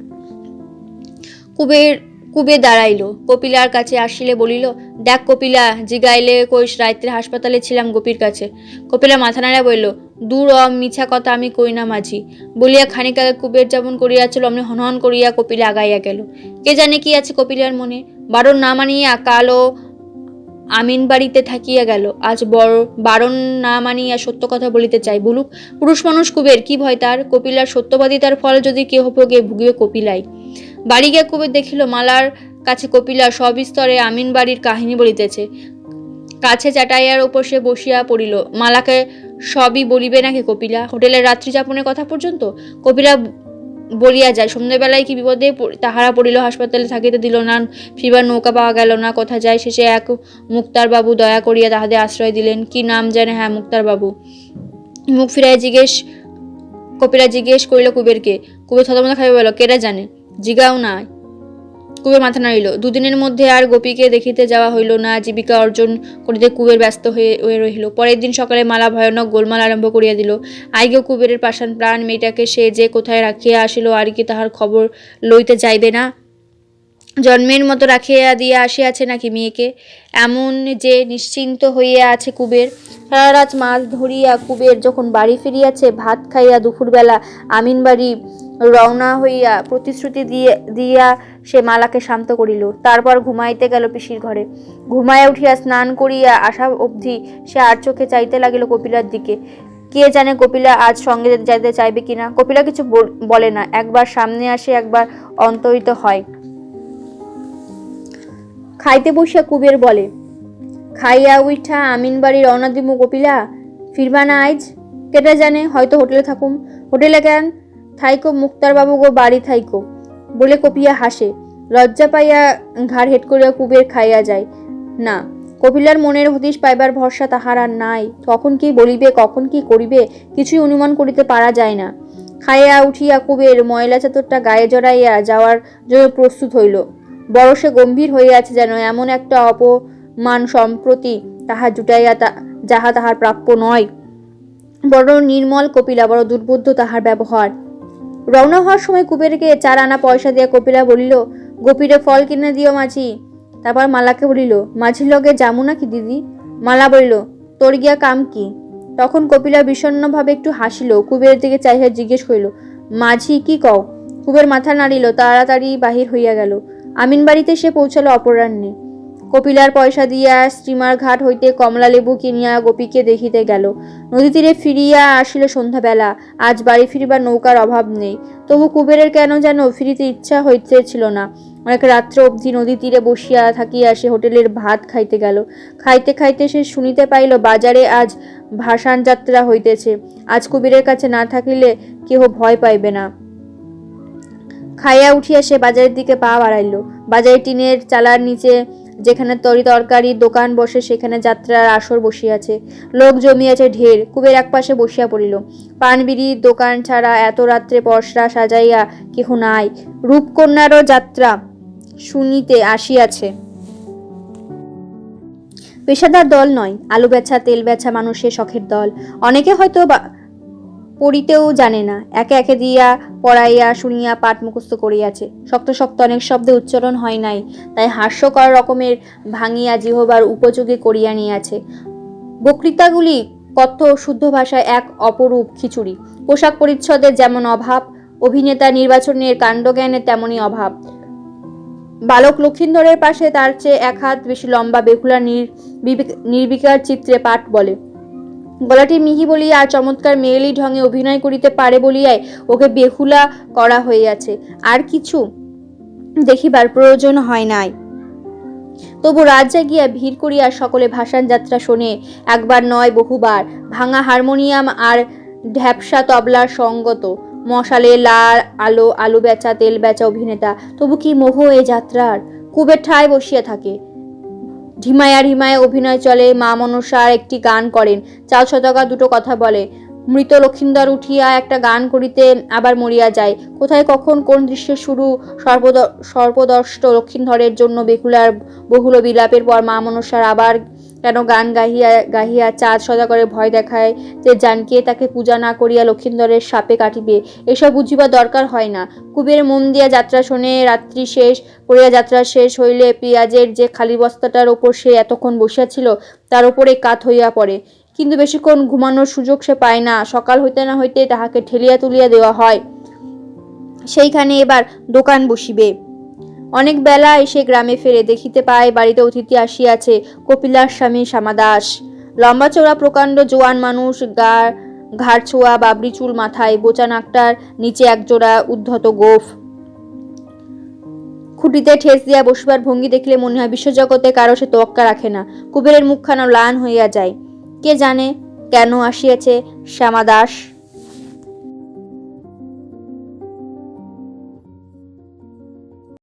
কুবের দাঁড়াইল, কপিলার কাছে আসিলে বলিল, দেখ কপিলা, জিগাইলে কইস রাত্রে হাসপাতালে ছিলাম গোপীর কাছে। কপিলা মাথা নাড়া বলিল, দূর মিছা কথা আমি কই না মাঝি। বলিয়া খানিক আগে কুবের যেমন করিয়াছিল অমনি হনহন করিয়া কপিলা আগাইয়া গেল। কে জানে কি আছে কপিলার মনে। বারণ না মানিয়া কালো আমিন বাড়িতে থাকিয়া গেল, আজ বারণ না মানিয়া সত্য কথা বলিতে চাই। বলুক, পুরুষ মানুষ কুবের, কি ভয় তার? কপিলার সত্যবাদিতার ফল যদি কেহ ভোগে, ভুগিবে কপিলাই। বাড়ি গিয়া কুবের দেখিল মালার কাছে কপিলা সবিস্তরে আমিন বাড়ির কাহিনী বলিতেছে। কাছে চাটাইয়ার ওপর সে বসিয়া পড়িল। মালাকে সবই বলিবে নাকি কপিলা? হোটেলের রাত্রি যাপনের কথা পর্যন্ত কপিলা বলিয়া যায়। সন্ধ্যাবেলায় কি বিপদে তাহারা পড়িল, হাসপাতালে থাকিতে দিল না, ফিরবার নৌকা পাওয়া গেল না, কথা যায়। শেষে এক মুক্তারবাবু দয়া করিয়া তাহাদের আশ্রয় দিলেন। কি নাম জানে? হ্যাঁ, মুক্তারবাবু। মুখ ফিরাইয়া কপিলা জিজ্ঞেস করিল কুবেরকে। কুবের থতমত খাইয়া বলিল, কেডা জানে, জিগাও না। কুবের মাথা নাড়িল। দুদিনের মধ্যে আর গোপীকে দেখিতে যাওয়া হইল না। জীবিকা অর্জন করিতে কুবের ব্যস্ত হয়ে রহিল। পরের দিন সকালে মালা ভয়ানক গোলমাল আরম্ভ করিয়া দিল। আইগে কুবেরের পাষাণ প্রাণ মেয়েটাকে সে যে কোথায় রাখিয়া আসিল আর কি তাহার খবর লইতে যাইবে না? জন্মের মতো রাখিয়া দিয়া আসিয়াছে নাকি মেয়েকে? এমন যে নিশ্চিন্ত হইয়া আছে কুবের। সারা রাত মাছ ধরিয়া কুবের যখন বাড়ি ফিরিয়াছে, ভাত খাইয়া দুপুরবেলা আমিন বাড়ি রওনা হইয়া প্রতিশ্রুতি দিয়া সে মালাকে শান্ত করিল। তারপর ঘুমাইতে গেল পিসির ঘরে। ঘুমাইয়া উঠিয়া স্নান করিয়া আসা অবধি সে আর চোখে চাইতে লাগিল কপিলার দিকে। কে জানে কপিলা আজ সঙ্গে যাইতে চাইবে কিনা। কপিলা কিছু বলে না, একবার সামনে আসে, একবার অন্তরিত হয়। খাইতে বসিয়া কুবের বলে, খাইয়া উঠা আমিন বাড়ি রওনা দিমু কপিলা, ফিরবা না আইজ? কেটা জানে, হয়তো হোটেলে থাকুম। হোটেলে কেন থাইকো, মুক্তার বাবু গো বাড়ি থাইকো বলে কপিয়া হাসে। লজ্জা পাইয়া ঘাড় হেট করিয়া কুবের খাইয়া যায় না। কপিলার মনের হদিশ পাইবার ভরসা তাহার আর নাই। কখন কি বলিবে, কখন কি করিবে, কিছুই অনুমান করিতে পারা যায় না। খাইয়া উঠিয়া কুবের ময়লা চাদরটা গায়ে জড়াইয়া যাওয়ার জন্য প্রস্তুত হইল। বড় সে গম্ভীর হইয়াছে, যেন এমন একটা অপমান সম্প্রতি তাহার জুটাইয়া যাহা তাহার প্রাপ্য নয়। বড় নির্মল কপিলা, বড় দুর্বোধ্য তাহার ব্যবহার। রওনা হওয়ার সময় কুবেরকে 4 আনা পয়সা দিয়া কপিলা বলিল, গোপীরে ফল কিনে দিও মাঝি। তারপর মালাকে বলিল, মাঝির লগে যামু নাকি দিদি? মালা বলিল, তোর গিয়া কাম কি? তখন কপিলা বিষণ্ণভাবে একটু হাসিল। কুবেরের দিকে চাইয়া জিজ্ঞেস করিল, মাঝি কি কও? কুবের মাথা নাড়িল, তাড়াতাড়ি বাহির হইয়া গেল। আমিন বাড়িতে সে পৌঁছালো অপরাহ্নে। কপিলার পয়সা দিয়া স্টিমার ঘাট হইতে কমলা লেবু কিনিয়া গোপীকে দেখিতে গেল। নদী তীরে ফিরিয়া আসিল সন্ধ্যাবেলা। আজ বাড়ি ফিরিবার নৌকার অভাব নেই। তবু কুবেরের কেন যেন ফিরিতে ইচ্ছা হইতেছিল না। অনেক রাত্র অবধি নদী তীরে বসিয়া থাকিয়া সে হোটেলের ভাত খাইতে গেল। খাইতে খাইতে সে শুনিতে পাইল বাজারে আজ ভাসান যাত্রা হইতেছে। আজ কুবেরের কাছে না থাকিলে কেহ ভয় পাইবে না। খাইয়া উঠিয়া সে বাজারের দিকে পা বাড়াইল। বাজারে টিনের চালার নিচে যেখানে তরি তরকারির দোকান বসে, সেখানে যাত্রার আসর বসিয়াছে। লোক জমিয়াছে ঢের। কুবের এক পাশে বসিয়া পড়িল। পান বিড়ির দোকান ছাড়া এত রাত্রে পসরা সাজাইয়া কেহ নাই। রূপকন্যারও যাত্রা শুনিতে আসিয়াছে। পেশাদার দল নয়, আলু বেচা তেল বেচা মানুষের শখের দল। অনেকে হয়তো পড়িতেও জানে না, একে একে দিয়া পড়াইয়া শুনিয়া পাঠ মুখস্থ করিয়াছে। শক্ত শক্ত অনেক শব্দে উচ্চারণ হয় নাই, তাই হাস্যকর রকমের ভাঙিয়া জিহবার উপযোগী করিয়া নিয়াছে। বক্তৃতাগুলি কথ্য শুদ্ধ ভাষায় এক অপরূপ খিচুড়ি। পোশাক পরিচ্ছদের যেমন অভাব, অভিনেতা নির্বাচনের কাণ্ডজ্ঞানের তেমনই অভাব। বালক লক্ষিন্দরের পাশে তার চেয়ে 1 হাত বেশি লম্বা বেহুলা নির্বিকার চিত্রে পাঠ বলে। গলাটি মিহি বলিয়া আর চমৎকার মেয়েলি ঢঙে অভিনয় করিতে পারে বলিয়াই ওকে বেহুলা করা হইয়াছে, আর কিছু দেখিবার প্রয়োজন হয় নাই। তবু রাত জাগিয়া ভিড় করিয়া সকলে ভাসান যাত্রা শোনে, একবার নয় বহুবার। ভাঙা হারমোনিয়াম আর ঢ্যাপসা তবলার সঙ্গত, মশালে লাল আলো, আলু বেচা তেল বেচা অভিনেতা। তবু কি মোহ এ যাত্রার! কুবের ঠায় বসিয়া থাকে। ঢিমায়া ঢিমায় অভিনয় চলে। মা মনসার একটি গান করেন, 4 শতকা 2 কথা বলে। মৃত লক্ষিন্দর উঠিয়া একটা গান করিতে আবার মরিয়া যায়। কোথায় কখন কোন দৃশ্যের শুরু। সর্পদষ্ট লক্ষিন্দরের জন্য বেহুলার বহুল বিলাপের পর মা মনসার আবার কেন গান গাহিয়া গাহিয়া 4 শতকরে ভয় দেখায় যে জানকে তাকে পূজা না করিয়া লক্ষিন্দরের সাপে কাটিবে। এসব বুঝিবার দরকার হয় না। কুবের মন দিয়া যাত্রা শোনে। রাত্রি শেষ করিয়া যাত্রা শেষ হইলে পেঁয়াজের যে খালি বস্তাটার ওপর সে এতক্ষণ বসিয়াছিল তার উপরে কাত হইয়া পড়ে। কিন্তু বেশিক্ষণ ঘুমানোর সুযোগ সে পায় না। সকাল হইতে না হইতে তাহাকে ঠেলিয়া তুলিয়া দেওয়া হয়। সেইখানে এবার দোকান বসিবে। অনেক বেলা এসে গ্রামে ফেরে দেখিতে পায় বাড়িতে অতিথি আসিয়াছে। কপিলার স্বামী শ্যামাদাস, লম্বা চওড়া প্রকাণ্ড জোয়ান মানুষ, ঘাড় ছোঁয়া বাবরি চুল মাথায়, বোচা নাকটার নিচে একজোড়া উদ্ধত গোঁফ। খুঁটিতে ঠেস দিয়া বসিবার ভঙ্গি দেখিলে মনে হয় বিশ্বজগতে কারো সে তোয়াক্কা রাখে না। কুবেরের মুখখানা ম্লান হইয়া যায়। কে জানে কেন আসিয়াছে শ্যামাদাস।